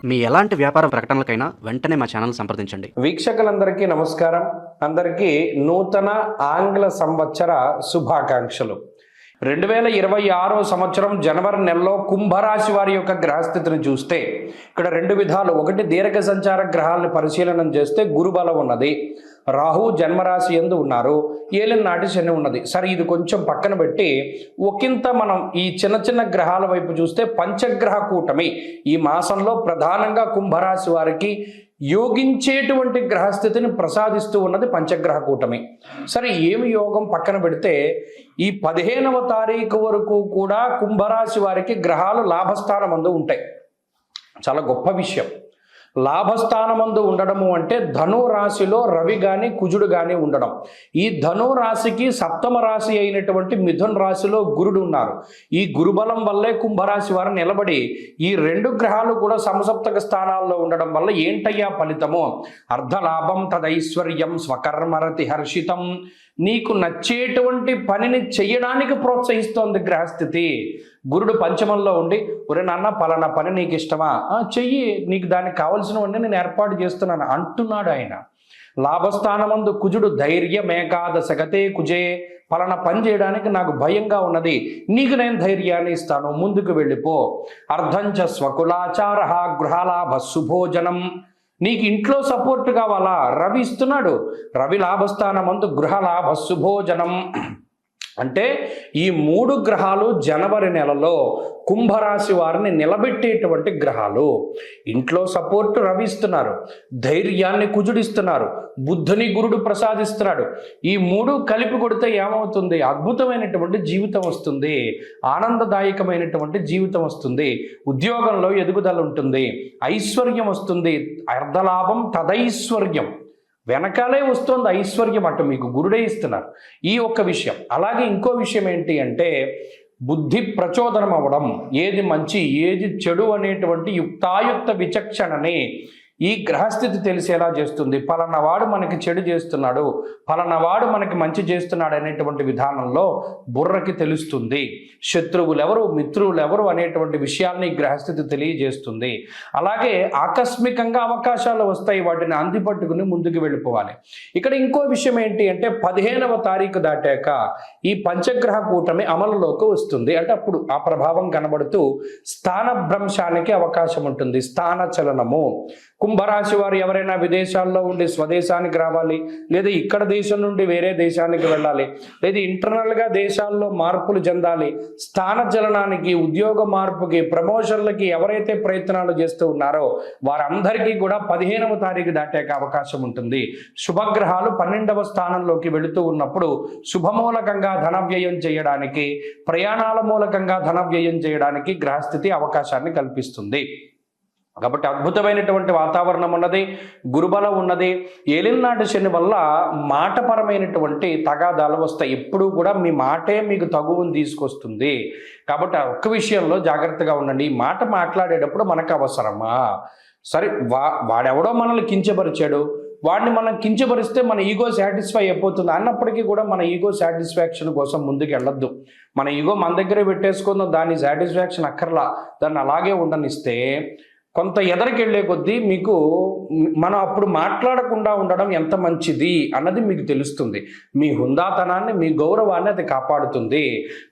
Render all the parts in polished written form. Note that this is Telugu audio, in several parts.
మీ ఎలాంటి వ్యాపార ప్రకటనలకైనా వెంటనే మా ఛానల్ సంప్రదించండి. వీక్షకులందరికీ నమస్కారం. అందరికీ నూతన ఆంగ్ల సంవత్సర శుభాకాంక్షలు. 2026 సంవత్సరం జనవరి నెలలో కుంభరాశి వారి యొక్క గ్రహస్థితిని చూస్తే ఇక్కడ రెండు విధాలు. ఒకటి, దీర్ఘ సంచార గ్రహాలను పరిశీలన చేస్తే గురుబలం ఉన్నది, రాహు జన్మరాశి యందు ఉన్నారు, ఏలిన నాటి శని ఉన్నది. సరే, ఇది కొంచెం పక్కన పెట్టి ఒకంత మనం ఈ చిన్న చిన్న గ్రహాల వైపు చూస్తే పంచగ్రహ కూటమి ఈ మాసంలో ప్రధానంగా కుంభరాశి వారికి యోగించేటువంటి గ్రహస్థితిని ప్రసాదిస్తూ ఉన్నది పంచగ్రహ కూటమి. సరే, ఏమి యోగం పక్కన పెడితే ఈ 15వ తారీఖు వరకు కూడా కుంభరాశి వారికి గ్రహాలు లాభస్థానమందు ఉంటాయి. చాలా గొప్ప విషయం. లాభస్థానమందు ఉండడము అంటే ధను రాశిలో రవి కానీ కుజుడు కానీ ఉండడం. ఈ ధను రాశికి సప్తమ రాశి అయినటువంటి మిథున రాశిలో గురుడు ఉన్నారు. ఈ గురుబలం వల్లే కుంభరాశి వారు నిలబడి ఈ రెండు గ్రహాలు కూడా సమసప్తక స్థానాల్లో ఉండడం వల్ల ఏంటయ్యా ఫలితము? అర్ధలాభం తదైశ్వర్యం స్వకర్మరతి హర్షితం. నీకు నచ్చేటువంటి పనిని చెయ్యడానికి ప్రోత్సహిస్తోంది గ్రహస్థితి. గురుడు పంచమంలో ఉండి, ఒరే నాన్న పలానా పని నీకు ఇష్టమా, చెయ్యి, నీకు దానికి కావలసినవన్నీ నేను ఏర్పాటు చేస్తున్నాను అంటున్నాడు ఆయన. లాభస్థానమందు కుజుడు ధైర్యమేకాదశగతే కుజే, పలానా పని చేయడానికి నాకు భయంగా ఉన్నది, నీకు నేను ధైర్యాన్ని ఇస్తాను, ముందుకు వెళ్ళిపో. అర్ధంచ స్వకులాచార గృహలాభ శుభోజనం. నీకు ఇంట్లో సపోర్ట్ కావాలా? రవి ఇస్తున్నాడు. రవి లాభస్థానమందు గృహలాభ శుభోజనం. అంటే ఈ మూడు గ్రహాలు జనవరి నెలలో కుంభరాశి వారిని నిలబెట్టేటువంటి గ్రహాలు. ఇంట్లో సపోర్ట్ రవి ఇస్తున్నారు, ధైర్యాన్ని కుజుడిస్తున్నారు, బుద్ధుని గురుడు ప్రసాదిస్తున్నాడు. ఈ మూడు కలిపి కొడితే ఏమవుతుంది? అద్భుతమైనటువంటి జీవితం వస్తుంది, ఆనందదాయకమైనటువంటి జీవితం వస్తుంది, ఉద్యోగంలో ఎదుగుదల ఉంటుంది, ఐశ్వర్యం వస్తుంది. అర్ధలాభం తదైశ్వర్యం, వెనకాలే వస్తుంది ఐశ్వర్యం. అటు మీకు గురుడే ఇస్తున్నారు. ఈ ఒక్క విషయం. అలాగే ఇంకో విషయం ఏంటి అంటే బుద్ధి ప్రచోదనం అవ్వడం. ఏది మంచి ఏది చెడు అనేటువంటి యుక్తాయుక్త విచక్షణని ఈ గ్రహస్థితి తెలిసేలా చేస్తుంది. పలానా వాడు మనకి చెడు చేస్తున్నాడు, పలానా వాడు మనకి మంచి చేస్తున్నాడు అనేటువంటి విధానంలో బుర్రకి తెలుస్తుంది. శత్రువులు ఎవరు, మిత్రులు ఎవరు అనేటువంటి విషయాల్ని గ్రహస్థితి తెలియజేస్తుంది. అలాగే ఆకస్మికంగా అవకాశాలు వస్తాయి, వాటిని అందిపట్టుకుని ముందుకు వెళ్ళిపోవాలి. ఇక్కడ ఇంకో విషయం ఏంటి అంటే 15వ తారీఖు దాటాక ఈ పంచగ్రహ కూటమి అమలులోకి వస్తుంది. అంటే అప్పుడు ఆ ప్రభావం కనబడుతూ స్థానభ్రంశానికి అవకాశం ఉంటుంది, స్థాన చలనము. కుంభరాశి వారు ఎవరైనా విదేశాల్లో ఉండి స్వదేశానికి రావాలి, లేదా ఇక్కడ దేశం నుండి వేరే దేశానికి వెళ్ళాలి, లేదా ఇంటర్నల్గా దేశాల్లో మార్పులు చెందాలి, స్థాన చలనానికి, ఉద్యోగ మార్పుకి, ప్రమోషన్లకి ఎవరైతే ప్రయత్నాలు చేస్తూ ఉన్నారో వారందరికీ కూడా 15వ తారీఖు దాటాక అవకాశం ఉంటుంది. శుభగ్రహాలు 12వ స్థానంలోకి వెళుతూ ఉన్నప్పుడు శుభమూలకంగా ధన వ్యయం చేయడానికి, ప్రయాణాల మూలకంగా ధన వ్యయం చేయడానికి గ్రహస్థితి అవకాశాన్ని కల్పిస్తుంది. కాబట్టి అద్భుతమైనటువంటి వాతావరణం ఉన్నది, గురుబలం ఉన్నది. ఏలినాటి శని వల్ల మాటపరమైనటువంటి తగాదాలు వస్తాయి. ఎప్పుడూ కూడా మీ మాటే మీకు తగువుని తీసుకొస్తుంది. కాబట్టి ఒక్క విషయంలో జాగ్రత్తగా ఉండండి. ఈ మాట మాట్లాడేటప్పుడు మనకు అవసరమా? సరే, వాడెవడో మనల్ని కించపరిచాడు, వాడిని మనం కించపరిస్తే మన ఈగో సాటిస్ఫై అయిపోతుంది అన్నప్పటికీ కూడా మన ఈగో సాటిస్ఫాక్షన్ కోసం ముందుకు వెళ్ళొద్దు. మన ఈగో మన దగ్గరే పెట్టేసుకుందాం, దాని సాటిస్ఫాక్షన్ అక్కర్లా, దాన్ని అలాగే ఉండనిస్తే కొంత ఎదరికి వెళ్ళే కొద్దీ మీకు మనం అప్పుడు మాట్లాడకుండా ఉండడం ఎంత మంచిది అన్నది మీకు తెలుస్తుంది. మీ హుందాతనాన్ని, మీ గౌరవాన్ని అది కాపాడుతుంది.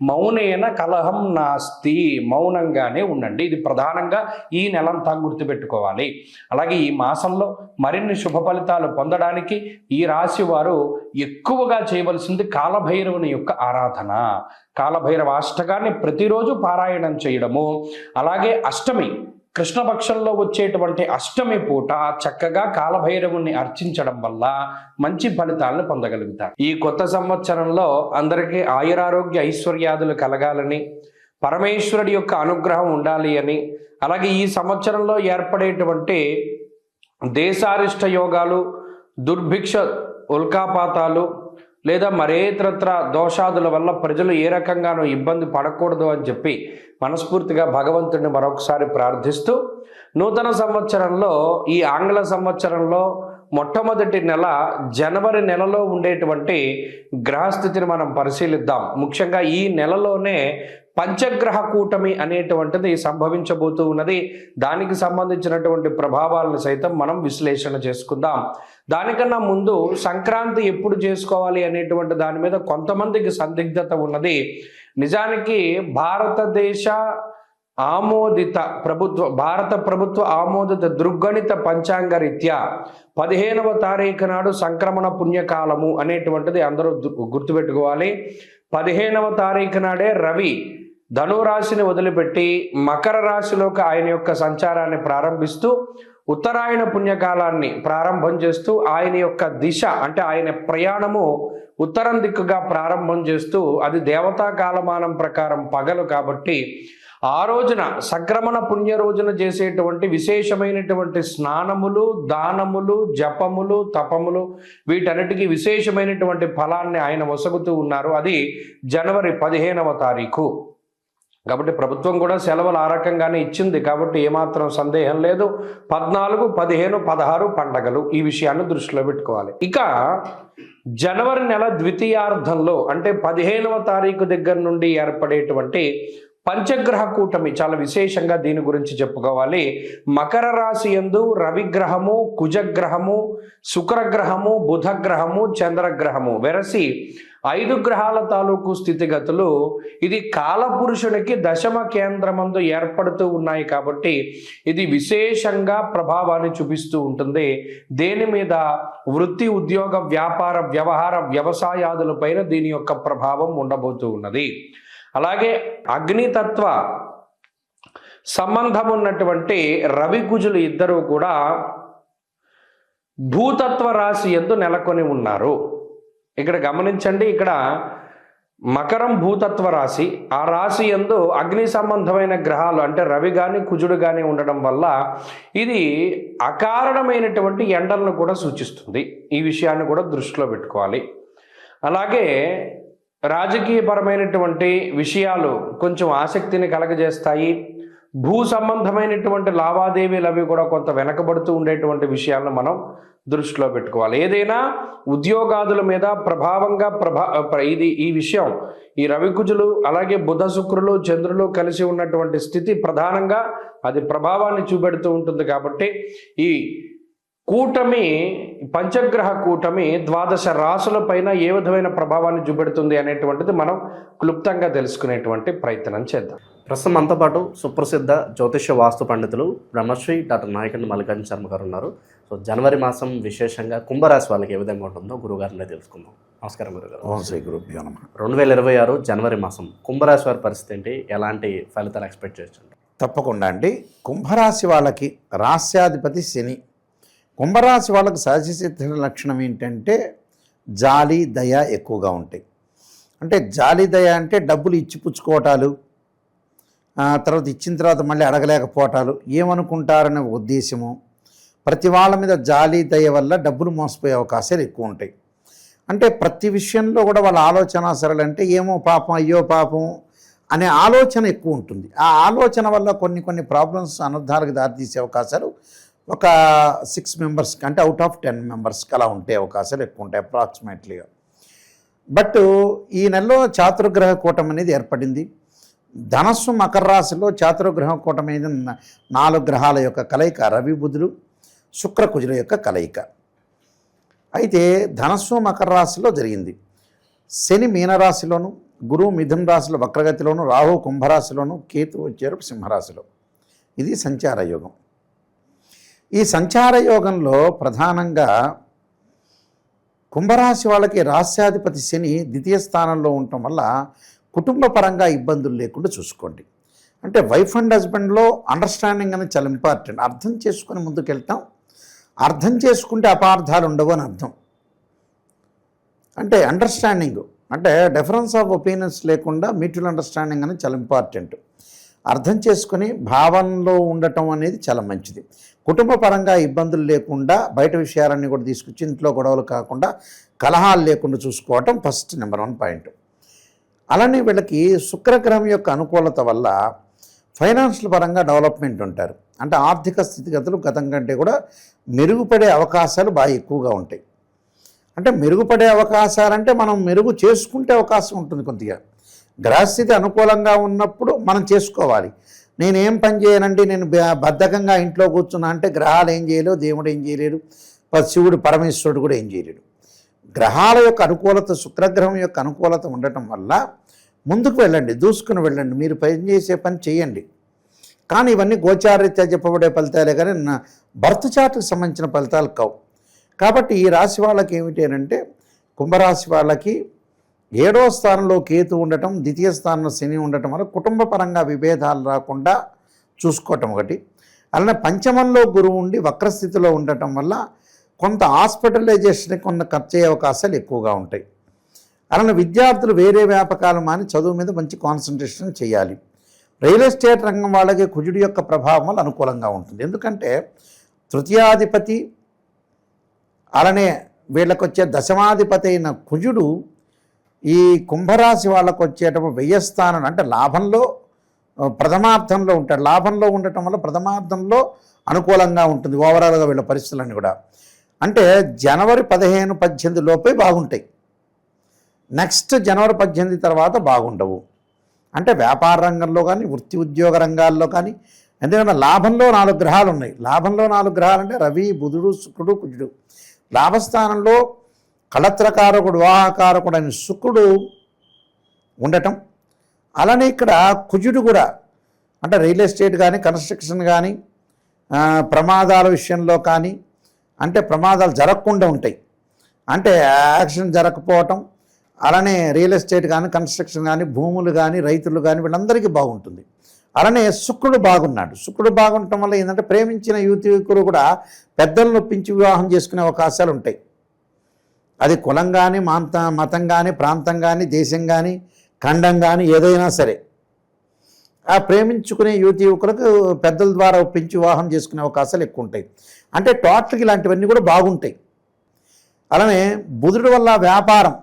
మౌనేన కలహం నాస్తి, మౌనంగానే ఉండండి. ఇది ప్రధానంగా ఈ నెలంతా గుర్తుపెట్టుకోవాలి. అలాగే ఈ మాసంలో మరిన్ని శుభ ఫలితాలు పొందడానికి ఈ రాశి వారు ఎక్కువగా చేయవలసింది కాలభైరవుని యొక్క ఆరాధన. కాలభైరవ అష్టకాన్ని ప్రతిరోజు పారాయణం చేయడము. అలాగే అష్టమి, కృష్ణపక్షంలో వచ్చేటువంటి అష్టమి పూట చక్కగా కాలభైరవుని అర్చించడం వల్ల మంచి ఫలితాలను పొందగలుగుతారు. ఈ కొత్త సంవత్సరంలో అందరికీ ఆయురారోగ్య ఐశ్వర్యాదులు కలగాలని, పరమేశ్వరుడి యొక్క అనుగ్రహం ఉండాలి అని, అలాగే ఈ సంవత్సరంలో ఏర్పడేటువంటి దేశారిష్ట యోగాలు, దుర్భిక్ష ఉల్కాపాతాలు లేదా మరేతరత్ర దోషాదుల వల్ల ప్రజలు ఏ రకంగానూ ఇబ్బంది పడకూడదు అని చెప్పి మనస్ఫూర్తిగా భగవంతుడిని మరొకసారి ప్రార్థిస్తూ నూతన సంవత్సరంలో, ఈ ఆంగ్ల సంవత్సరంలో మొట్టమొదటి నెల జనవరి నెలలో ఉండేటువంటి గ్రహస్థితిని మనం పరిశీలిద్దాం. ముఖ్యంగా ఈ నెలలోనే పంచగ్రహ కూటమి అనేటువంటిది సంభవించబోతూ ఉన్నది. దానికి సంబంధించినటువంటి ప్రభావాలను సైతం మనం విశ్లేషణ చేసుకుందాం. దానికన్నా ముందు సంక్రాంతి ఎప్పుడు చేసుకోవాలి అనేటువంటి దాని మీద కొంతమందికి సందిగ్ధత ఉన్నది. నిజానికి భారత ప్రభుత్వ ఆమోదిత దృగ్గణిత పంచాంగ రీత్యా 15వ తారీఖు నాడు సంక్రమణ పుణ్యకాలము అనేటువంటిది అందరూ గుర్తుపెట్టుకోవాలి. 15వ తారీఖు నాడే రవి ధనురాశిని వదిలిపెట్టి మకర రాశిలోకి ఆయన యొక్క సంచారాన్ని ప్రారంభిస్తూ ఉత్తరాయణ పుణ్యకాలాన్ని ప్రారంభం చేస్తూ ఆయన యొక్క దిశ అంటే ఆయన ప్రయాణము ఉత్తరం దిక్కుగా ప్రారంభం చేస్తూ అది దేవతా కాలమానం ప్రకారం పగలు కాబట్టి ఆ రోజున సంక్రమణ పుణ్య రోజున చేసేటువంటి విశేషమైనటువంటి స్నానములు, దానములు, జపములు, తపములు వీటన్నిటికీ విశేషమైనటువంటి ఫలాన్ని ఆయన వసగుతూ ఉన్నారు. అది జనవరి 15వ తారీఖు కాబట్టి ప్రభుత్వం కూడా సెలవులు ఆ రకంగానే ఇచ్చింది కాబట్టి ఏమాత్రం సందేహం లేదు. 14, 15, 16 పండగలు ఈ విషయాన్ని దృష్టిలో పెట్టుకోవాలి. ఇక జనవరి నెల ద్వితీయార్థంలో అంటే 15వ తారీఖు దగ్గర నుండి ఏర్పడేటువంటి పంచగ్రహ కూటమి చాలా విశేషంగా దీని గురించి చెప్పుకోవాలి. మకర రాశి యందు రవిగ్రహము, కుజగ్రహము, శుక్రగ్రహము, బుధగ్రహము, చంద్రగ్రహము వెరసి 5 గ్రహాల తాలూకు స్థితిగతులు ఇది కాలపురుషునికి దశమ కేంద్రమందు ఏర్పడుతూ ఉన్నాయి కాబట్టి ఇది విశేషంగా ప్రభావాన్ని చూపిస్తూ ఉంటుంది. దేని మీద? వృత్తి, ఉద్యోగ, వ్యాపార, వ్యవహార, వ్యవసాయాదులపైన దీని యొక్క ప్రభావం ఉండబోతూ ఉన్నది. అలాగే అగ్నితత్వ సంబంధం ఉన్నటువంటి రవి కుజులు ఇద్దరూ కూడా భూతత్వ రాశి యందు నెలకొని ఉన్నారు. ఇక్కడ గమనించండి, ఇక్కడ మకరం భూతత్వ రాశి, ఆ రాశి యందు అగ్ని సంబంధమైన గ్రహాలు అంటే రవి కానీ కుజుడు కానీ ఉండడం వల్ల ఇది అకారణమైనటువంటి ఎండలను కూడా సూచిస్తుంది. ఈ విషయాన్ని కూడా దృష్టిలో పెట్టుకోవాలి. అలాగే రాజకీయపరమైనటువంటి విషయాలు కొంచెం ఆసక్తిని కలగజేస్తాయి. భూ సంబంధమైనటువంటి లావాదేవీలు అవి కూడా కొంత వెనకబడుతూ ఉండేటువంటి విషయాలను మనం దృష్టిలో పెట్టుకోవాలి. ఏదైనా ఉద్యోగాదుల మీద ప్రభావంగా ఈ విషయం ఈ రవికుజులు అలాగే బుధ, శుక్రులు, చంద్రులు కలిసి ఉన్నటువంటి స్థితి ప్రధానంగా అది ప్రభావాన్ని చూపెడుతూ ఉంటుంది. కాబట్టి ఈ కూటమి పంచగ్రహ కూటమి 12 రాశుల పైన ఏ విధమైన ప్రభావాన్ని చూపెడుతుంది అనేటువంటిది మనం క్లుప్తంగా తెలుసుకునేటువంటి ప్రయత్నం చేద్దాం. ప్రస్తుతం మనతో పాటు సుప్రసిద్ధ జ్యోతిష వాస్తు పండితులు బ్రహ్మశ్రీ డాక్టర్ నాయకండి మల్లికార్జున శర్మ గారు ఉన్నారు. సో జనవరి మాసం విశేషంగా కుంభరాశి వాళ్ళకి ఏ విధంగా ఉంటుందో గురుగారినే తెలుసుకుందాం. నమస్కారం గురుగారు. 2026 జనవరి మాసం కుంభరాశి వారి పరిస్థితి ఏంటి? ఎలాంటి ఫలితాలు ఎక్స్పెక్ట్ చేయొచ్చు? తప్పకుండా అండి. కుంభరాశి వాళ్ళకి రాస్యాధిపతి శని. కుంభరాశి వాళ్ళకి సహజసిద్ధ లక్షణం ఏంటంటే జాలి, దయ ఎక్కువగా ఉంటాయి. అంటే జాలి, దయ అంటే డబ్బులు ఇచ్చిపుచ్చుకోవటాలు, తర్వాత ఇచ్చిన తర్వాత మళ్ళీ అడగలేకపోవటాలు, ఏమనుకుంటారనే ఉద్దేశము, ప్రతి వాళ్ళ మీద జాలి, దయ వల్ల డబ్బులు మోసపోయే అవకాశాలు ఎక్కువ ఉంటాయి. అంటే ప్రతి విషయంలో కూడా వాళ్ళ ఆలోచన సరళ అంటే ఏమో పాపం, అయ్యో పాపం అనే ఆలోచన ఎక్కువ ఉంటుంది. ఆ ఆలోచన వల్ల కొన్ని ప్రాబ్లమ్స్, అనర్థాలకు దారితీసే అవకాశాలు ఒక 6 మెంబర్స్కి అంటే అవుట్ ఆఫ్ 10 మెంబర్స్కి అలా ఉండే అవకాశాలు ఎక్కువ ఉంటాయి అప్రాక్సిమేట్లీగా. బట్ ఈ నెలలో చాతుర్గ్రహ కూటమి అనేది ఏర్పడింది. ధనస్సు, మకర రాశిలో చాతుర్గ్రహ కూటమి అనేది 4 గ్రహాల యొక్క కలయిక, రవి, బుధులు, శుక్ర, కుజుల యొక్క కలయిక. అయితే ధనస్సు మకర రాశిలో జరిగింది. శని మీనరాశిలోను, గురువు మిథున రాశిలో వక్రగతిలోను, రాహు కుంభరాశిలోను, కేతు వచ్చారు సింహరాశిలో. ఇది సంచార యోగం. ఈ సంచార యోగంలో ప్రధానంగా కుంభరాశి వాళ్ళకి రాస్యాధిపతి శని ద్వితీయ స్థానంలో ఉండటం వల్ల కుటుంబ పరంగా ఇబ్బందులు లేకుండా చూసుకోండి. అంటే వైఫ్ అండ్ హస్బెండ్లో అండర్స్టాండింగ్ అనేది చాలా ఇంపార్టెంట్. అర్థం చేసుకుని ముందుకెళ్తాం. అర్థం చేసుకుంటే అపార్థాలు ఉండవు అని అర్థం. అంటే అండర్స్టాండింగ్ అంటే డిఫరెన్స్ ఆఫ్ ఒపీనియన్స్ లేకుండా మ్యూచువల్ అండర్స్టాండింగ్ అనేది చాలా ఇంపార్టెంట్. అర్థం చేసుకుని భావనలో ఉండటం అనేది చాలా మంచిది. కుటుంబ పరంగా ఇబ్బందులు లేకుండా బయట విషయాలన్నీ కూడా తీసుకొచ్చి ఇంట్లో గొడవలు కాకుండా కలహాలు లేకుండా చూసుకోవటం ఫస్ట్ నెంబర్ 1 పాయింట్. అలానే వీళ్ళకి శుక్రగ్రహం యొక్క అనుకూలత వల్ల ఫైనాన్షియల్ పరంగా డెవలప్మెంట్ ఉంటారు. అంటే ఆర్థిక స్థితిగతులు గతం కంటే కూడా మెరుగుపడే అవకాశాలు బాగా ఎక్కువగా ఉంటాయి. అంటే మెరుగుపడే అవకాశాలంటే మనం మెరుగు చేసుకుంటే అవకాశం ఉంటుంది కొద్దిగా. గ్రహస్థితి అనుకూలంగా ఉన్నప్పుడు మనం చేసుకోవాలి. నేనేం పని చేయనండి, నేను బద్ధకంగా ఇంట్లో కూర్చున్నా అంటే గ్రహాలు ఏం చేయలేవు, దేవుడు ఏం చేయలేడు, శివుడు పరమేశ్వరుడు కూడా ఏం చేయలేడు. గ్రహాల యొక్క అనుకూలత, శుక్రగ్రహం యొక్క అనుకూలత ఉండటం వల్ల ముందుకు వెళ్ళండి, దూసుకుని వెళ్ళండి, మీరు పని చేసే పని చేయండి. కానీ ఇవన్నీ గోచారరీత్యా చెప్పబడే ఫలితాలే కానీ బర్త్ చార్ట్కి సంబంధించిన ఫలితాలు కావు. కాబట్టి ఈ రాశి వాళ్ళకి ఏమిటి అంటే, కుంభరాశి వాళ్ళకి 7వ స్థానంలో కేతు ఉండటం, ద్వితీయ స్థానంలో శని ఉండటం వల్ల కుటుంబ పరంగా విభేదాలు రాకుండా చూసుకోవటం ఒకటి. అలానే పంచమంలో గురువు ఉండి వక్రస్థితిలో ఉండటం వల్ల కొంత హాస్పిటలైజేషన్కి కొంత ఖర్చు అయ్యే అవకాశాలు ఎక్కువగా ఉంటాయి. అలానే విద్యార్థులు వేరే వ్యాపకాలు మాని చదువు మీద మంచి కాన్సన్ట్రేషన్ చేయాలి. రియల్ ఎస్టేట్ రంగం వాళ్ళకి కుజుడి యొక్క ప్రభావం వల్ల అనుకూలంగా ఉంటుంది. ఎందుకంటే తృతీయాధిపతి అలానే వీళ్ళకి వచ్చే దశమాధిపతి అయిన కుజుడు ఈ కుంభరాశి వాళ్ళకు వచ్చేటప్పుడు వ్యయస్థానం అంటే లాభంలో ప్రథమార్థంలో ఉంటాడు. లాభంలో ఉండటం వల్ల ప్రథమార్థంలో అనుకూలంగా ఉంటుంది ఓవరాల్గా వీళ్ళ పరిస్థితులన్నీ కూడా. అంటే జనవరి 15, 18 లోపే బాగుంటాయి. నెక్స్ట్ జనవరి 18 తర్వాత బాగుండవు. అంటే వ్యాపార రంగంలో కానీ, వృత్తి ఉద్యోగ రంగాల్లో కానీ. ఎందుకంటే లాభంలో 4 గ్రహాలు ఉన్నాయి. లాభంలో 4 గ్రహాలు అంటే రవి, బుధుడు, శుక్రుడు, కుజుడు. లాభస్థానంలో కళత్రకారకుడు, వివాహకారకుడు అని శుక్రుడు ఉండటం. అలానే ఇక్కడ కుజుడు కూడా అంటే రియల్ ఎస్టేట్ కానీ, కన్స్ట్రక్షన్ కానీ, ప్రమాదాల విషయంలో కానీ, అంటే ప్రమాదాలు జరగకుండా ఉంటాయి. అంటే యాక్సిడెంట్ జరగకపోవటం. అలానే రియల్ ఎస్టేట్ కానీ, కన్స్ట్రక్షన్ కానీ, భూములు కానీ, రైతులు కానీ వీళ్ళందరికీ బాగుంటుంది. అలానే శుక్రుడు బాగున్నాడు. శుక్రుడు బాగుండటం వల్ల ఏంటంటే ప్రేమించిన యువకులు కూడా పెద్దలను నొప్పించి వివాహం చేసుకునే అవకాశాలు ఉంటాయి. అది కులం కానీ, మతం కానీ, ప్రాంతం కానీ, దేశం కానీ, ఖండం కానీ ఏదైనా సరే ఆ ప్రేమించుకునే యువకులకు పెద్దల ద్వారా ఒప్పించి వివాహం చేసుకునే అవకాశాలు ఎక్కువ ఉంటాయి. అంటే టోటల్గా ఇలాంటివన్నీ కూడా బాగుంటాయి. అలానే బుధుడి వల్ల వ్యాపారం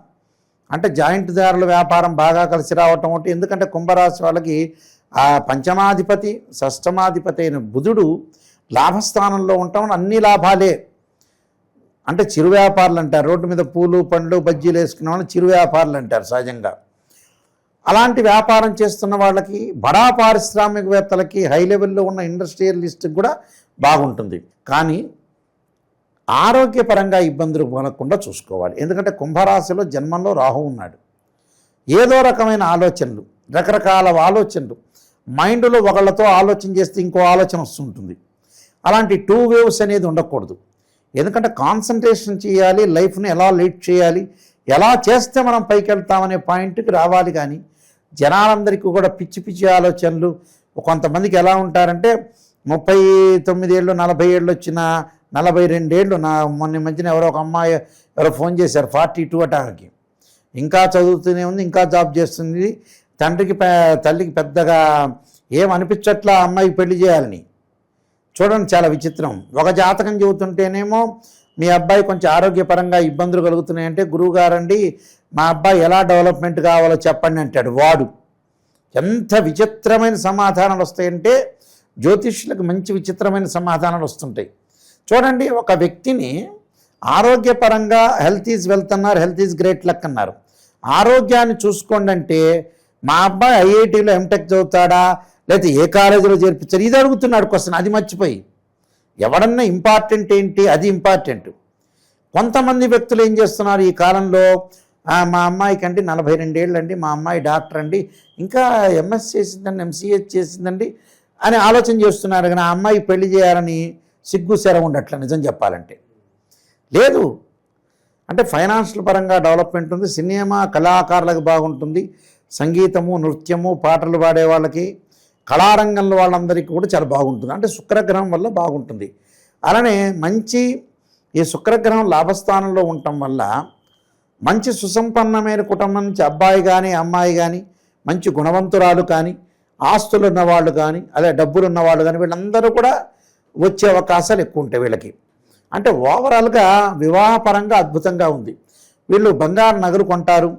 అంటే జాయింట్ దారుల వ్యాపారం బాగా కలిసి రావటం ఒకటి. ఎందుకంటే కుంభరాశి వాళ్ళకి ఆ పంచమాధిపతి, షష్టమాధిపతి అయిన బుధుడు లాభస్థానంలో ఉండటం అన్ని లాభాలే. అంటే చిరు వ్యాపారులు అంటారు. రోడ్డు మీద పూలు, పండ్లు, బజ్జీలు వేసుకునే వాళ్ళు చిరు వ్యాపారులు అంటారు సహజంగా. అలాంటి వ్యాపారం చేస్తున్న వాళ్ళకి, బడా పారిశ్రామికవేత్తలకి, హై లెవెల్లో ఉన్న ఇండస్ట్రియలిస్ట్కి కూడా బాగుంటుంది. కానీ ఆరోగ్యపరంగా ఇబ్బందులు పడకుండా చూసుకోవాలి. ఎందుకంటే కుంభరాశిలో జన్మంలో రాహు ఉన్నాడు. ఏదో రకమైన ఆలోచనలు, రకరకాల ఆలోచనలు మైండ్లో ఒకళ్ళతో ఆలోచన చేస్తే ఇంకో ఆలోచన వస్తుంటుంది. అలాంటి 2 వేవ్స్ అనేది ఉండకూడదు. ఎందుకంటే కాన్సన్ట్రేషన్ చేయాలి, లైఫ్ని ఎలా లీడ్ చేయాలి, ఎలా చేస్తే మనం పైకి వెళ్తామనే పాయింట్కి రావాలి. కానీ జనాలందరికీ కూడా పిచ్చి పిచ్చి ఆలోచనలు. కొంతమందికి ఎలా ఉంటారంటే 39 ఏళ్ళు 40 ఏళ్ళు వచ్చిన 42 ఏళ్ళు మొన్న మధ్యన ఎవరో ఒక అమ్మాయి ఎవరో ఫోన్ చేశారు 42 అటానికి, ఇంకా చదువుతూనే ఉంది, ఇంకా జాబ్ చేస్తుంది, తల్లికి పెద్దగా ఏం అనిపించట్లా అమ్మాయికి పెళ్లి చేయాలని. చూడండి చాలా విచిత్రం. ఒక జాతకం చెబుతుంటేనేమో మీ అబ్బాయి కొంచెం ఆరోగ్యపరంగా ఇబ్బందులు కలుగుతున్నాయంటే గురువుగారండి మా అబ్బాయి ఎలా డెవలప్మెంట్ కావాలో చెప్పండి అంటాడు వాడు. ఎంత విచిత్రమైన సమాధానాలు వస్తాయంటే జ్యోతిష్యులకు మంచి విచిత్రమైన సమాధానాలు వస్తుంటాయి. చూడండి, ఒక వ్యక్తిని ఆరోగ్యపరంగా హెల్త్ ఈజ్ వెల్త్ అన్నారు, హెల్త్ ఈజ్ గ్రేట్ లక్ అన్నారు. ఆరోగ్యాన్ని చూసుకోండి అంటే మా అబ్బాయి ఐఐటీలో ఎంటెక్ చదువుతాడా లేకపోతే ఏ కాలేజీలో చేర్పించారు ఇది అడుగుతున్నాడు క్వశ్చన్. అది మర్చిపోయి ఎవడన్నా ఇంపార్టెంట్ ఏంటి, అది ఇంపార్టెంట్. కొంతమంది వ్యక్తులు ఏం చేస్తున్నారు ఈ కాలంలో, మా అమ్మాయికి అండి 42 ఏళ్ళు అండి, మా అమ్మాయి డాక్టర్ అండి, ఇంకా ఎంఎస్ చేసిందండి, ఎంసీహెచ్ చేసిందండి అని ఆలోచన చేస్తున్నారు. కానీ ఆ అమ్మాయి పెళ్లి చేయాలని సిగ్గు శర ఉండట్ల నిజం చెప్పాలంటే లేదు. అంటే ఫైనాన్షియల్ పరంగా డెవలప్మెంట్ ఉంది, సినిమా కళాకారులకు బాగుంటుంది, సంగీతము, నృత్యము, పాటలు పాడే వాళ్ళకి, కళారంగంలో వాళ్ళందరికీ కూడా చాలా బాగుంటుంది. అంటే శుక్రగ్రహం వల్ల బాగుంటుంది. అలానే మంచి ఈ శుక్రగ్రహం లాభస్థానంలో ఉండటం వల్ల మంచి సుసంపన్నమైన కుటుంబం నుంచి అబ్బాయి కానీ అమ్మాయి కానీ, మంచి గుణవంతురాలు కానీ, ఆస్తులు ఉన్నవాళ్ళు కానీ, అదే డబ్బులు ఉన్నవాళ్ళు కానీ వీళ్ళందరూ కూడా వచ్చే అవకాశాలు ఎక్కువ ఉంటాయి వీళ్ళకి. అంటే ఓవరాల్గా వివాహపరంగా అద్భుతంగా ఉంది. వీళ్ళు బంగారు నగలు కొంటారు,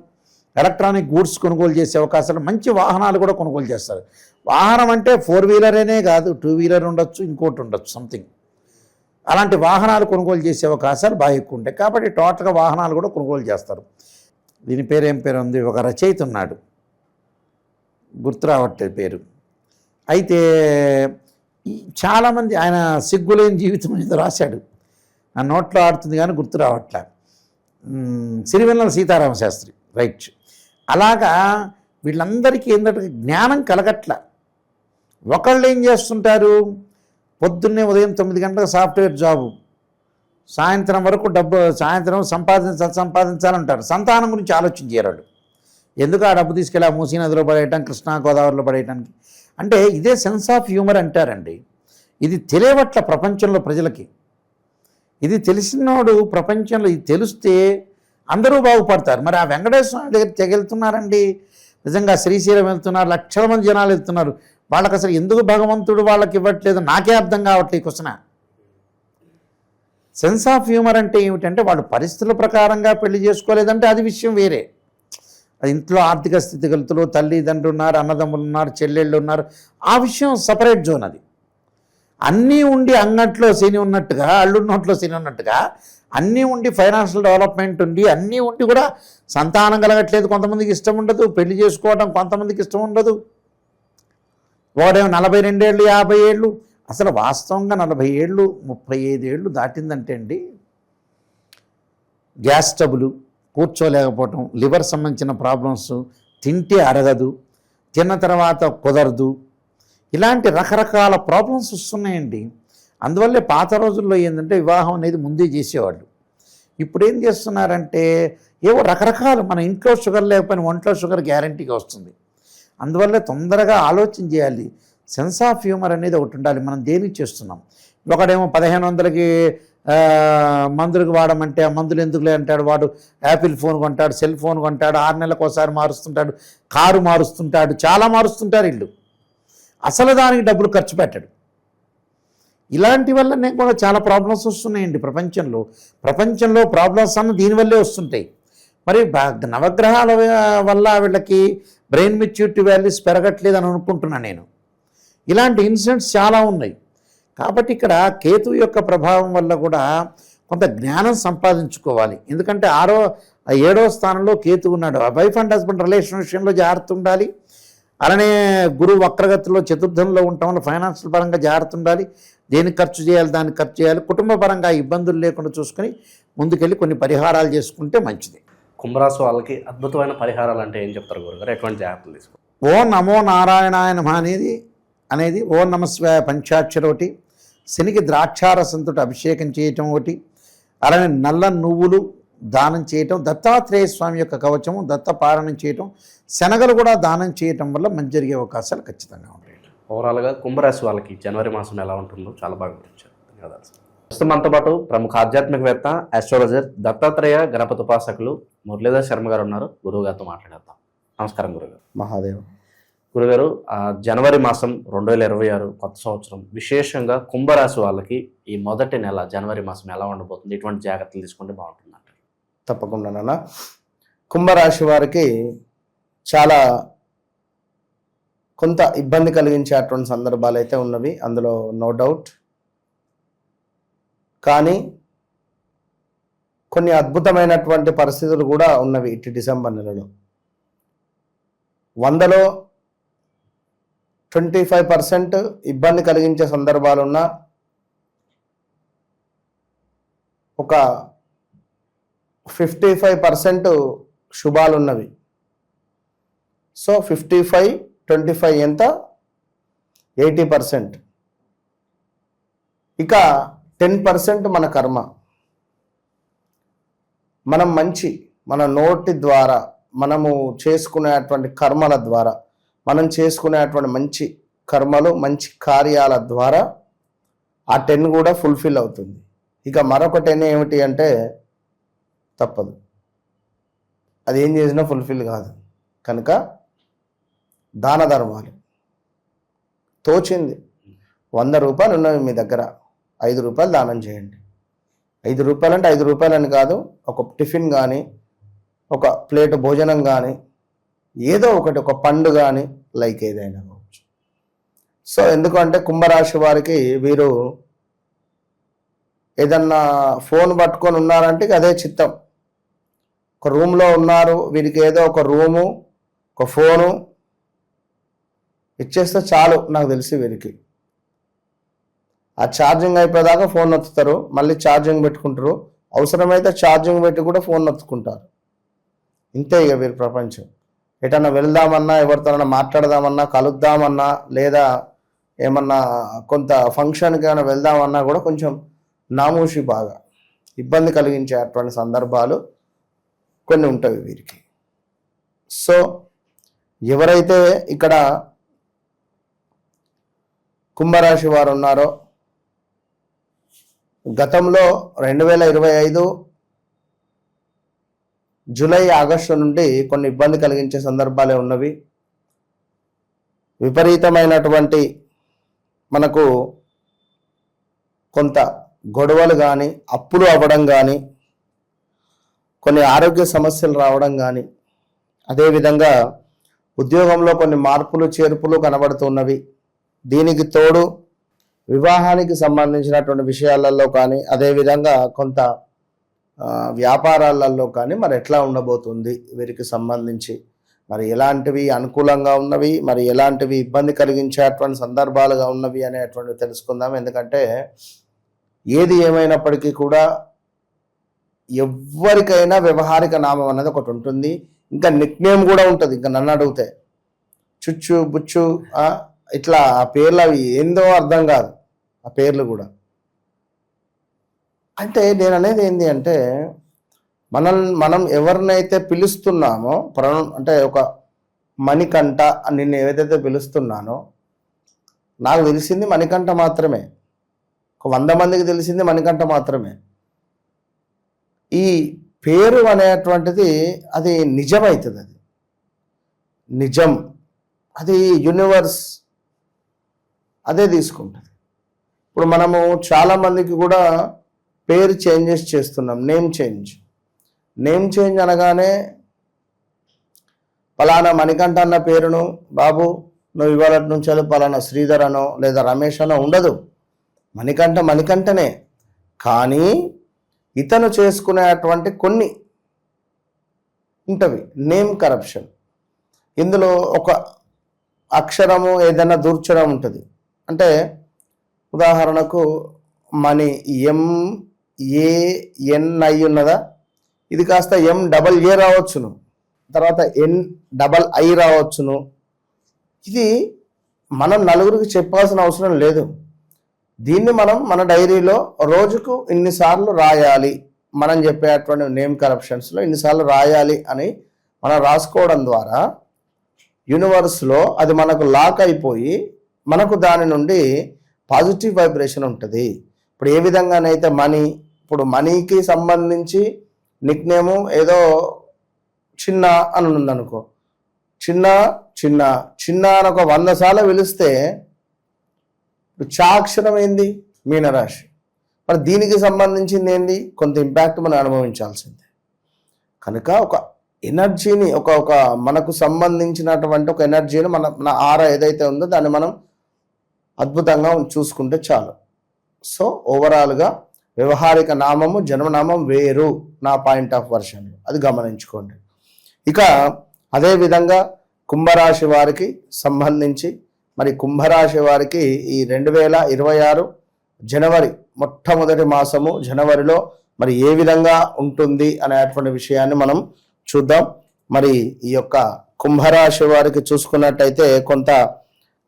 ఎలక్ట్రానిక్ గూడ్స్ కొనుగోలు చేసే అవకాశాలు, మంచి వాహనాలు కూడా కొనుగోలు చేస్తారు. వాహనం అంటే 4 వీలరేనే కాదు, 2 వీలర్ ఉండొచ్చు, ఇంకోటి ఉండొచ్చు సంథింగ్. అలాంటి వాహనాలు కొనుగోలు చేసే అవకాశాలు బాగా ఎక్కువ ఉంటాయి. కాబట్టి టోటల్గా వాహనాలు కూడా కొనుగోలు చేస్తారు. దీని పేరు ఏం పేరు ఉంది, ఒక రచయిత ఉన్నాడు గుర్తు రావట్లేదు పేరు. అయితే చాలామంది ఆయన సిగ్గులేని జీవితం ఏదో రాశాడు, ఆ నోట్లో ఆడుతుంది కానీ గుర్తు రావట్లే. సిరివెన్నెల సీతారామ శాస్త్రి, రైట్. అలాగా వీళ్ళందరికీ ఏంటంటే జ్ఞానం కలగట్ల. ఒకళ్ళు ఏం చేస్తుంటారు, పొద్దున్నే ఉదయం 9 గంటలకు సాఫ్ట్వేర్ జాబు, సాయంత్రం వరకు సాయంత్రం సంపాదించాలంటారు. సంతానం గురించి ఆలోచన చేయరాడు. ఎందుకు ఆ డబ్బు తీసుకెళ్ళి ఆ మూసీ నదిలో పడేయటం, కృష్ణా గోదావరిలో పడేయటానికి. అంటే ఇదే సెన్స్ ఆఫ్ హ్యూమర్ అంటారండి. ఇది తెలియవట్ల ప్రపంచంలో ప్రజలకి. ఇది తెలిసినోడు ప్రపంచంలో ఇది తెలిస్తే అందరూ బాగుపడతారు. మరి ఆ వెంకటేశ్వర స్వామి దగ్గర తెగెళ్తున్నారండి, నిజంగా శ్రీశైలం వెళ్తున్నారు, లక్షల మంది జనాలు వెళ్తున్నారు. వాళ్ళకి అసలు ఎందుకు భగవంతుడు వాళ్ళకి ఇవ్వట్లేదు నాకే అర్థం కావట్లేదు. ఈ క్వశ్చన్ సెన్స్ ఆఫ్ హ్యూమర్ అంటే ఏమిటంటే వాళ్ళు పరిస్థితుల ప్రకారంగా పెళ్లి చేసుకోలేదంటే అది విషయం వేరే. అది ఇంట్లో ఆర్థిక స్థితిగతులు, తల్లిదండ్రులు ఉన్నారు, అన్నదమ్ములు ఉన్నారు, చెల్లెళ్ళు ఉన్నారు, ఆ విషయం సపరేట్ జోన్. అది అన్నీ ఉండి అంగట్లో శని ఉన్నట్టుగా, అల్లున్నట్లో శని ఉన్నట్టుగా, అన్నీ ఉండి ఫైనాన్షియల్ డెవలప్మెంట్ ఉండి అన్నీ ఉండి కూడా సంతానం కలగట్లేదు. కొంతమందికి ఇష్టం ఉండదు, పెళ్లి చేసుకోవడం కొంతమందికి ఇష్టం ఉండదు. వాడేమో 42 ఏళ్ళు 50 ఏళ్ళు, అసలు వాస్తవంగా 40 ఏళ్ళు 35 ఏళ్ళు దాటిందంటే అండి, గ్యాస్ ట్రబుల్, కూర్చోలేకపోవటం, లివర్ సంబంధించిన ప్రాబ్లమ్స్, తింటే అరగదు, తిన్న తర్వాత కుదరదు, ఇలాంటి రకరకాల ప్రాబ్లమ్స్ వస్తున్నాయండి. అందువల్లే పాత రోజుల్లో ఏంటంటే వివాహం అనేది ముందే చేసేవాళ్ళు. ఇప్పుడు ఏం చేస్తున్నారంటే ఏవో రకరకాలు, మన ఇంట్లో షుగర్ లేకపోయినా ఒంట్లో షుగర్ గ్యారంటీగా వస్తుంది. అందువల్ల తొందరగా ఆలోచన చేయాలి. సెన్స్ ఆఫ్ హ్యూమర్ అనేది ఒకటి ఉండాలి. మనం దేనికి చేస్తున్నాం? ఒకడేమో 1500కి మందులకు వాడమంటే ఆ మందులు ఎందుకులే అంటాడు, వాడు యాపిల్ ఫోన్ కొంటాడు, సెల్ ఫోన్ కొంటాడు, 6 నెలలకు ఒకసారి మారుస్తుంటాడు, కారు మారుస్తుంటాడు, చాలా మారుస్తుంటారు ఇల్లు. అసలు దానికి డబ్బులు ఖర్చు పెట్టాడు. ఇలాంటి వల్లనే కూడా చాలా ప్రాబ్లమ్స్ వస్తున్నాయండి ప్రపంచంలో ప్రాబ్లమ్స్ అన్న దీనివల్లే వస్తుంటాయి. మరి నవగ్రహాల వల్ల వీళ్ళకి బ్రెయిన్ మెచ్యూరిటీ వాల్యూస్ పెరగట్లేదు అని అనుకుంటున్నాను నేను. ఇలాంటి ఇన్సిడెంట్స్ చాలా ఉన్నాయి. కాబట్టి ఇక్కడ కేతు యొక్క ప్రభావం వల్ల కూడా కొంత జ్ఞానం సంపాదించుకోవాలి. ఎందుకంటే 7వ స్థానంలో కేతు ఉన్నాడు. వైఫ్ అండ్ హస్బెండ్ రిలేషన్ విషయంలో జాగ్రత్త ఉండాలి. అలానే గురువు వక్రగతిలో చతుర్థంలో ఉండటం వల్ల ఫైనాన్షియల్ పరంగా జాగ్రత్త ఉండాలి. దేనికి ఖర్చు చేయాలి దానికి ఖర్చు చేయాలి. కుటుంబ పరంగా ఇబ్బందులు లేకుండా చూసుకొని ముందుకెళ్ళి కొన్ని పరిహారాలు చేసుకుంటే మంచిది. కుంభరాశి వాళ్ళకి అద్భుతమైన పరిహారాలు అంటే ఏం చెప్తారు గురుగారు? ఎటువంటి జాగ్రత్తలు తీసుకోవాలి? ఓం నమో నారాయణాయ నమః అనేది ఓం నమస్వాయ పంచాక్షరి ఒకటి, శనికి ద్రాక్షారసంతో అభిషేకం చేయటం ఒకటి, అలానే నల్ల నువ్వులు దానం చేయటం, దత్తాత్రేయ స్వామి యొక్క కవచము దత్తపారాయణం చేయటం, శనగలు కూడా దానం చేయటం వల్ల మంచి జరిగే అవకాశాలు ఖచ్చితంగా ఉంటాయి. ఓవరాల్గా కుంభరాశి వాళ్ళకి జనవరి మాసం ఎలా ఉంటుందో చాలా బాగా గురించారు. ధన్యవాదాలు. ప్రస్తుతం మనతో పాటు ప్రముఖ ఆధ్యాత్మికవేత్త, ఆస్ట్రాలజర్, దత్తాత్రేయ గణపతి ఉపాసకులు మురళీధర్ శర్మ గారు ఉన్నారు. గురువు గారితో మాట్లాడేద్దాం. నమస్కారం గురుగారు. మహాదేవ్. గురుగారు, జనవరి మాసం 2026 కొత్త సంవత్సరం, విశేషంగా కుంభరాశి వాళ్ళకి ఈ మొదటి నెల జనవరి మాసం ఎలా ఉండబోతుంది? ఎటువంటి జాగ్రత్తలు తీసుకుంటే బాగుంటుంది అంటారు? తప్పకుండా నాన్న, కుంభరాశి వారికి చాలా కొంత ఇబ్బంది కలిగించేటువంటి సందర్భాలు అయితే ఉన్నవి, అందులో నో డౌట్. కానీ కొన్ని అద్భుతమైనటువంటి పరిస్థితులు కూడా ఉన్నవి ఇటు డిసెంబర్ నెలలో. 100లో 25% ఇబ్బంది కలిగించే సందర్భాలున్నా, ఒక 55% శుభాలు ఉన్నవి. సో 55-25 ఎంత? 80%. ఇక 10% మన కర్మ. మనం మన నోటి ద్వారా, మనము చేసుకునేటువంటి కర్మల ద్వారా, మనం చేసుకునేటువంటి మంచి కర్మలు, మంచి కార్యాల ద్వారా ఆ 10 కూడా ఫుల్ఫిల్ అవుతుంది. ఇక మరొక 10 ఏమిటి అంటే తప్పదు, అది ఏం చేసినా ఫుల్ఫిల్ కాదు. కనుక దాన ధర్మాలు తోచింది. 100 రూపాయలు ఉన్నవి మీ దగ్గర, 5 రూపాయలు దానం చేయండి. 5 రూపాయలు అంటే 5 రూపాయలు అని కాదు, ఒక టిఫిన్ కానీ, ఒక ప్లేట్ భోజనం కానీ, ఏదో ఒకటి, ఒక పండు కానీ, లైక్ ఏదైనా కావచ్చు. సో ఎందుకంటే కుంభరాశి వారికి వీరు ఏదన్నా ఫోన్ పట్టుకొని ఉన్నారంటే అదే చిత్తం. ఒక రూమ్లో ఉన్నారు, వీరికి ఏదో ఒక రూము, ఒక ఫోను, ఇచ్చేస్తే చాలు నాకు తెలిసి వీరికి. ఆ ఛార్జింగ్ అయిపోయేదాకా ఫోన్ నొత్తుతారు, మళ్ళీ ఛార్జింగ్ పెట్టుకుంటారు, అవసరమైతే ఛార్జింగ్ పెట్టి కూడా ఫోన్ నొత్తుకుంటారు. ఇంతే ఇక వీరి ప్రపంచం. ఎటన్నా వెళ్దామన్నా, ఎవరితోనన్నా మాట్లాడదామన్నా, కలుద్దామన్నా, లేదా ఏమన్నా కొంత ఫంక్షన్కి ఏమైనా వెళ్దామన్నా కూడా కొంచెం నామూషి బాగా ఇబ్బంది కలిగించే అటువంటి సందర్భాలు కొన్ని ఉంటాయి వీరికి. సో ఎవరైతే ఇక్కడ కుంభరాశి వారు ఉన్నారో గతంలో 2025 జూలై ఆగస్టు నుండి కొన్ని ఇబ్బంది కలిగించే సందర్భాలే ఉన్నవి. విపరీతమైనటువంటి మనకు కొంత గొడవలు కానీ, అప్పులు అవ్వడం కానీ, కొన్ని ఆరోగ్య సమస్యలు రావడం కానీ, అదేవిధంగా ఉద్యోగంలో కొన్ని మార్పులు చేర్పులు కనబడుతున్నవి. దీనికి తోడు వివాహానికి సంబంధించినటువంటి విషయాలలో కానీ, అదేవిధంగా కొంత వ్యాపారాలలో కానీ మరి ఎట్లా ఉండబోతుంది వీరికి సంబంధించి, మరి ఎలాంటివి అనుకూలంగా ఉన్నవి, మరి ఎలాంటివి ఇబ్బంది కలిగించేటువంటి సందర్భాలుగా ఉన్నవి అనేటువంటివి తెలుసుకుందాం. ఎందుకంటే ఏది ఏమైనప్పటికీ కూడా ఎవరికైనా వ్యవహారిక నామం అన్నది ఒకటి ఉంటుంది, ఇంకా నిక్నేమ్ కూడా ఉంటుంది. ఇంకా నన్ను అడిగితే చుచ్చు బుచ్చు ఇట్లా ఆ పేర్లు అవి ఏందో అర్థం కాదు ఆ పేర్లు కూడా. అంటే నేను అనేది ఏంటి అంటే మనం ఎవరినైతే పిలుస్తున్నామో అంటే ఒక మణికంఠ నిన్ను ఏదైతే పిలుస్తున్నానో, నాకు తెలిసింది మణికంఠ మాత్రమే, ఒక 100 మందికి తెలిసింది మణికంఠ మాత్రమే. ఈ పేరు అనేటువంటిది అది నిజమవుతుంది, అది నిజం, అది యూనివర్స్ అదే తీసుకుంటుంది. ఇప్పుడు మనము చాలామందికి కూడా పేరు చేంజెస్ చేస్తున్నాం, నేమ్ చేంజ్ అనగానే పలానా మణికంఠ అన్న పేరును బాబు నువ్వు ఇవాళ నుంచి పలానా శ్రీధర్ అనో లేదా రమేష్ అనో ఉండదు. మణికంఠనే. కానీ ఇతను చేసుకునేటువంటి కొన్ని ఉంటవి నేమ్ కరప్షన్. ఇందులో ఒక అక్షరము ఏదైనా దూర్చడం ఉంటుంది. అంటే ఉదాహరణకు మణి MANI ఉన్నదా, ఇది కాస్త MAA రావచ్చును, తర్వాత NII రావచ్చును. ఇది మనం నలుగురికి చెప్పాల్సిన అవసరం లేదు. దీన్ని మనం మన డైరీలో రోజుకు ఇన్నిసార్లు రాయాలి, మనం చెప్పేటువంటి నేమ్ కరప్షన్స్లో ఇన్నిసార్లు రాయాలి అని మనం రాసుకోవడం ద్వారా యూనివర్స్లో అది మనకు లాక్ అయిపోయి మనకు దాని నుండి పాజిటివ్ వైబ్రేషన్ ఉంటుంది. ఇప్పుడు ఏ విధంగానైతే ఇప్పుడు మనీకి సంబంధించి నిక్నేము ఏదో చిన్న అని ఉందనుకో, చిన్న చిన్న చిన్న అని ఒక 100 సార్లు పిలిస్తే ఇప్పుడు చా అక్షరం ఏంది మీనరాశి, మరి దీనికి సంబంధించింది ఏంది కొంత ఇంపాక్ట్ మనం అనుభవించాల్సిందే. కనుక ఒక ఎనర్జీని ఒక మనకు సంబంధించినటువంటి ఒక ఎనర్జీని మన ఆరా ఏదైతే ఉందో దాన్ని మనం అద్భుతంగా చూసుకుంటే చాలు. సో ఓవరాల్గా వ్యవహారిక నామము జన్మనామం వేరు నా పాయింట్ ఆఫ్ వర్షన్, అది గమనించుకోండి. ఇక అదేవిధంగా కుంభరాశి వారికి సంబంధించి మరి కుంభరాశి వారికి ఈ 2026 జనవరి మొట్టమొదటి మాసము జనవరిలో మరి ఏ విధంగా ఉంటుంది అనేటువంటి విషయాన్ని మనం చూద్దాం. మరి ఈ యొక్క కుంభరాశి వారికి చూసుకున్నట్టయితే కొంత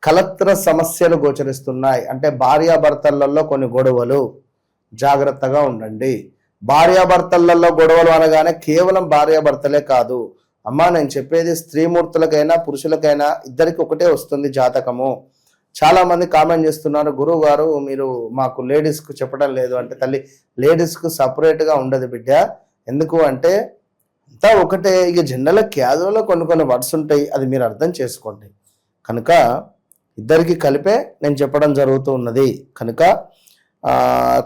కలత్ర సమస్యలు గోచరిస్తున్నాయి. అంటే భార్యాభర్తలలో కొన్ని గొడవలు, జాగ్రత్తగా ఉండండి. భార్యాభర్తలలో గొడవలు అనగానే కేవలం భార్యాభర్తలే కాదు అమ్మా, నేను చెప్పేది స్త్రీమూర్తులకైనా పురుషులకైనా ఇద్దరికి ఒకటే వస్తుంది జాతకము. చాలా మంది కామెంట్ చేస్తున్నారు, గురువు గారు మీరు మాకు లేడీస్కు చెప్పడం లేదు అంటే. తల్లి, లేడీస్కు సపరేట్గా ఉండదు బిడ్డ. ఎందుకు అంటే అంతా ఒకటే. ఇక జనరల్ క్యాజువల్లో కొన్ని వర్డ్స్ ఉంటాయి, అది మీరు అర్థం చేసుకోండి. కనుక ఇద్దరికి కలిపే నేను చెప్పడం జరుగుతూ ఉన్నది. కనుక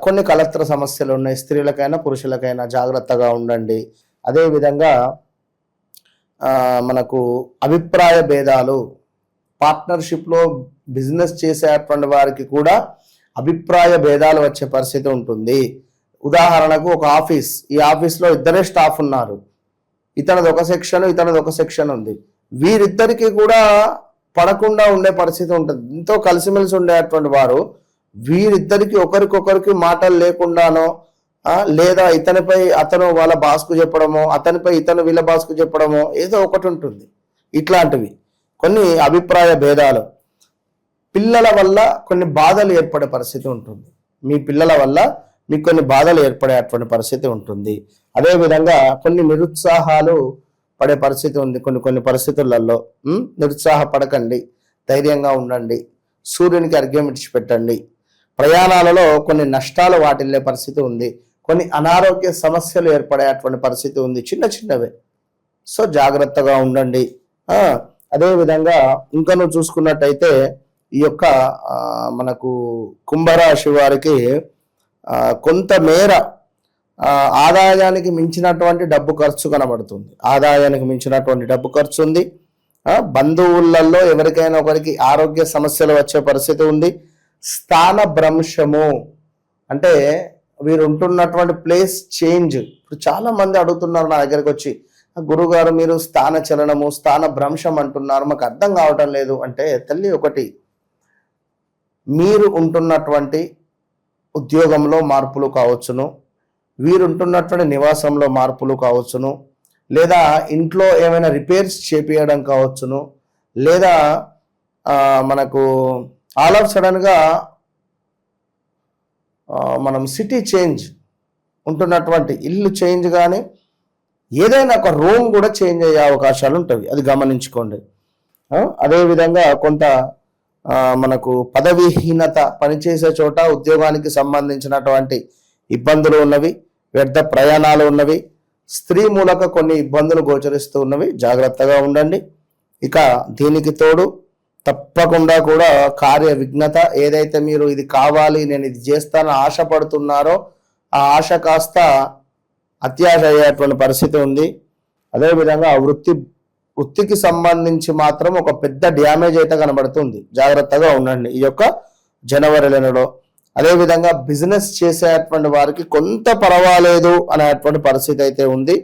కొన్ని కలత్ర సమస్యలు ఉన్నాయి, స్త్రీలకైనా పురుషులకైనా జాగ్రత్తగా ఉండండి. అదేవిధంగా మనకు అభిప్రాయ భేదాలు, పార్ట్నర్షిప్లో బిజినెస్ చేసేటువంటి వారికి కూడా అభిప్రాయ భేదాలు వచ్చే పరిస్థితి ఉంటుంది. ఉదాహరణకు ఒక ఆఫీస్, ఈ ఆఫీస్లో ఇద్దరే స్టాఫ్ ఉన్నారు, ఇతనది ఒక సెక్షన్ ఇతనది ఒక సెక్షన్ ఉంది. వీరిద్దరికి కూడా పడకుండా ఉండే పరిస్థితి ఉంటుంది. ఎంతో కలిసిమెలిసి ఉండేటువంటి వారు వీరిద్దరికి ఒకరికొకరికి మాటలు లేకుండానో లేదా ఇతనిపై అతను వాళ్ళ బాస్కు చెప్పడమో, అతనిపై ఇతను వీళ్ళ బాస్కు చెప్పడమో ఏదో ఒకటి ఉంటుంది. ఇట్లాంటివి కొన్ని అభిప్రాయ భేదాలు, పిల్లల వల్ల కొన్ని బాధలు ఏర్పడే పరిస్థితి ఉంటుంది. మీ పిల్లల వల్ల మీకు కొన్ని బాధలు ఏర్పడేటువంటి పరిస్థితి ఉంటుంది. అదేవిధంగా కొన్ని నిరుత్సాహాలు పడే పరిస్థితి ఉంది. కొన్ని పరిస్థితులలో నిరుత్సాహపడకండి, ధైర్యంగా ఉండండి, సూర్యునికి అర్ఘ్యం విడిచిపెట్టండి. ప్రయాణాలలో కొన్ని నష్టాలు వాటిల్లే పరిస్థితి ఉంది. కొన్ని అనారోగ్య సమస్యలు ఏర్పడేటువంటి పరిస్థితి ఉంది, చిన్న చిన్నవే. సో జాగ్రత్తగా ఉండండి. అదేవిధంగా ఇంకా నువ్వు చూసుకున్నట్టయితే ఈ యొక్క మనకు కుంభరాశి వారికి కొంతమేర ఆదాయానికి మించినటువంటి డబ్బు ఖర్చు కనబడుతుంది. ఆదాయానికి మించినటువంటి డబ్బు ఖర్చు ఉంది. బంధువులలో ఎవరికైనా ఒకరికి ఆరోగ్య సమస్యలు వచ్చే పరిస్థితి ఉంది. స్థాన భ్రంశము అంటే వీరు ఉంటున్నటువంటి ప్లేస్ చేంజ్. ఇప్పుడు చాలా మంది అడుగుతున్నారు నా దగ్గరికి వచ్చి, గురుగారు మీరు స్థాన చలనము, స్థాన భ్రంశం అంటున్నారు, మాకు అర్థం కావటం లేదు అంటే, తల్లి ఒకటి, మీరు ఉంటున్నటువంటి ఉద్యోగంలో మార్పులు కావచ్చును, వీరుంటున్నటువంటి నివాసంలో మార్పులు కావచ్చును, లేదా ఇంట్లో ఏమైనా రిపేర్స్ చేపియడం కావచ్చును, లేదా మనకు ఆల్ ఆఫ్ సడన్గా మనం సిటీ చేంజ్, ఉంటున్నటువంటి ఇల్లు చేంజ్ కానీ ఏదైనా ఒక రూమ్ కూడా చేంజ్ అయ్యే అవకాశాలు ఉంటాయి, అది గమనించుకోండి. అదేవిధంగా కొంత మనకు పదవీహీనత, పనిచేసే చోట ఉద్యోగానికి సంబంధించినటువంటి ఇబ్బందులు ఉన్నవి, వ్యర్థ ప్రయాణాలు ఉన్నవి, స్త్రీ మూలక కొన్ని ఇబ్బందులు గోచరిస్తూ ఉన్నవి, జాగ్రత్తగా ఉండండి. ఇక దీనికి తోడు తప్పకుండా కూడా కార్య విఘ్నత, ఏదైతే మీరు ఇది కావాలి నేను ఇది చేస్తానని ఆశపడుతున్నారో ఆ ఆశ కాస్త అత్యాశ అయ్యేటువంటి పరిస్థితి ఉంది. అదేవిధంగా వృత్తికి సంబంధించి మాత్రం ఒక పెద్ద డ్యామేజ్ అయితే కనబడుతుంది, జాగ్రత్తగా ఉండండి ఈ యొక్క జనవరి నెలలో. అదేవిధంగా బిజినెస్ చేసేటువంటి వారికి కొంత పర్వాలేదు అనేటువంటి పరిస్థితి అయితే ఉంది.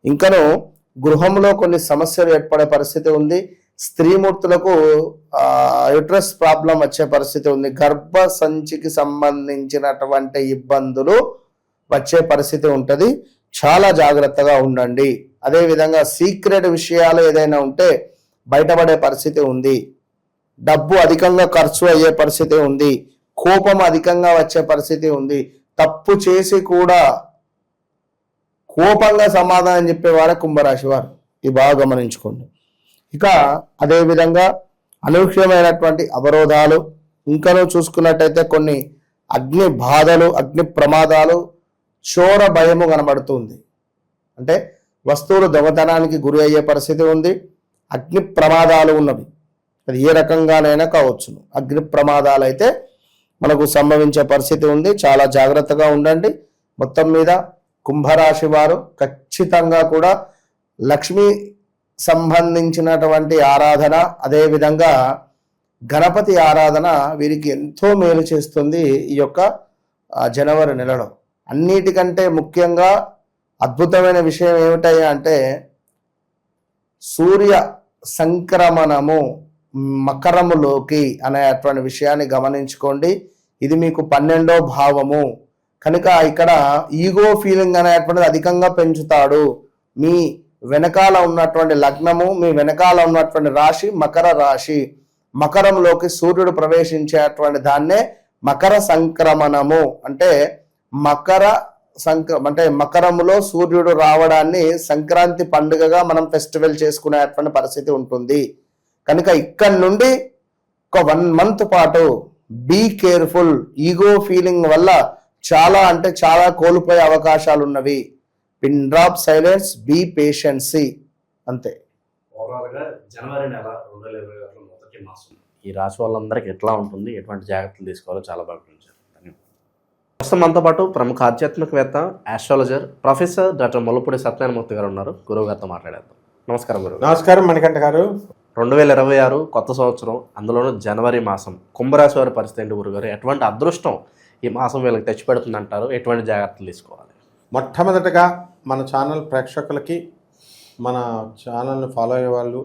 ఇంకను గృహంలో కొన్ని సమస్యలు ఏర్పడే పరిస్థితి ఉంది. స్త్రీమూర్తులకు యూట్రస్ ప్రాబ్లం వచ్చే పరిస్థితి ఉంది. గర్భ సంచికి సంబంధించినటువంటి ఇబ్బందులు వచ్చే పరిస్థితి ఉంటుంది, చాలా జాగ్రత్తగా ఉండండి. అదేవిధంగా సీక్రెట్ విషయాలు ఏదైనా ఉంటే బయటపడే పరిస్థితి ఉంది. డబ్బు అధికంగా ఖర్చు అయ్యే పరిస్థితి ఉంది. కోపం అధికంగా వచ్చే పరిస్థితి ఉంది. తప్పు చేసి కూడా కోపంగా సమాధానం చెప్పేవారే కుంభరాశి వారు, ఇది బాగా గమనించుకోండి. ఇక అదేవిధంగా అనూహ్యమైనటువంటి అవరోధాలు, ఇంకనూ చూసుకున్నట్టయితే కొన్ని అగ్ని బాధలు, అగ్ని ప్రమాదాలు, చోర భయము కనబడుతుంది. అంటే వస్తువులు దొంగతనానికి గురి అయ్యే పరిస్థితి ఉంది. అగ్ని ప్రమాదాలు ఉన్నవి, అది ఏ రకంగానైనా కావచ్చును. అగ్ని ప్రమాదాలు అయితే మనకు సంభవించే పరిస్థితి ఉంది, చాలా జాగ్రత్తగా ఉండండి. మొత్తం మీద కుంభరాశి వారు ఖచ్చితంగా కూడా లక్ష్మీ సంబంధించినటువంటి ఆరాధన, అదేవిధంగా గణపతి ఆరాధన వీరికి ఎంతో మేలు చేస్తుంది ఈ యొక్క జనవరి నెలలో. అన్నిటికంటే ముఖ్యంగా అద్భుతమైన విషయం ఏమిటయ్యా అంటే సూర్య సంక్రమణము మకరములోకి అనేటువంటి విషయాన్ని గమనించుకోండి. ఇది మీకు 12వ భావము కనుక ఇక్కడ ఈగో ఫీలింగ్ అనేటువంటిది అధికంగా పెంచుతాడు. మీ వెనకాల ఉన్నటువంటి లగ్నము, మీ వెనకాల ఉన్నటువంటి రాశి మకర రాశి, మకరంలోకి సూర్యుడు ప్రవేశించేటువంటి దాన్నే మకర సంక్రమణము అంటే అంటే మకరములో సూర్యుడు రావడాన్ని సంక్రాంతి పండుగగా మనం ఫెస్టివల్ చేసుకునేటువంటి పరిస్థితి ఉంటుంది. కనుక ఇక్కడ నుండి ఒక 1 month పాటు బీ కేర్ఫుల్. ఈగో ఫీలింగ్ వల్ల చాలా అంటే చాలా కోల్పోయే అవకాశాలు ఉన్నవి. పిన్ డ్రాప్ సైలెన్స్, బీ పేషెన్సీ, అంతే. ఓవరాల్గా జనవరి నెల 2024 మొదటి మాసం ఈ రాశి వాళ్ళందరికీ ఎట్లా ఉంటుంది, ఎటువంటి జాగ్రత్తలు తీసుకోవాలో చాలా బాగా వివరించారు. ప్రస్తుతం మనతో పాటు ప్రముఖ ఆధ్యాత్మికవేత్త, astrologer professor doctor Mullapudi Satyanarayana Murthy గారు ఉన్నారు. గురువు గారితో మాట్లాడేద్దాం. నమస్కారం గురువు. నమస్కారం మణికంఠ గారు. 2026 కొత్త సంవత్సరం, అందులోనూ జనవరి మాసం, కుంభరాశి వారి పరిస్థితి ఏంటి గురుగారు? ఎటువంటి అదృష్టం ఈ మాసం వీళ్ళకి తెచ్చిపెడుతుంది అంటారు? ఎటువంటి జాగ్రత్తలు తీసుకోవాలి? మొట్టమొదటగా మన ఛానల్ ప్రేక్షకులకి, మన ఛానల్ని ఫాలో అయ్యేవాళ్ళు,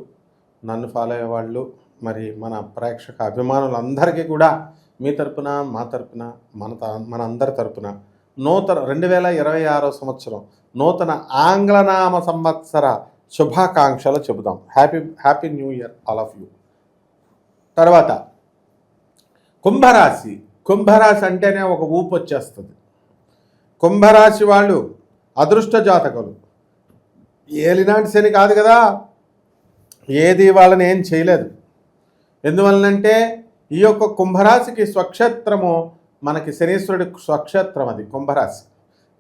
నన్ను ఫాలో అయ్యేవాళ్ళు, మరి మన ప్రేక్షక అభిమానులందరికీ కూడా మీ తరపున మా తరపున మన అందరి తరపున నూతన 2026 సంవత్సరం నూతన ఆంగ్లనామ సంవత్సర శుభాకాంక్షలు చెబుదాం. Happy new year all of you. తర్వాత కుంభరాశి అంటేనే ఒక ఊపు వచ్చేస్తుంది. కుంభరాశి వాళ్ళు అదృష్ట జాతకులు. ఏలినాటి శని కాదు కదా, ఏది వాళ్ళని ఏం చేయలేదు. ఎందువలనంటే ఈ యొక్క కుంభరాశికి స్వక్షేత్రము మనకి శనీశ్వరుడి స్వక్షేత్రం. అది కుంభరాశి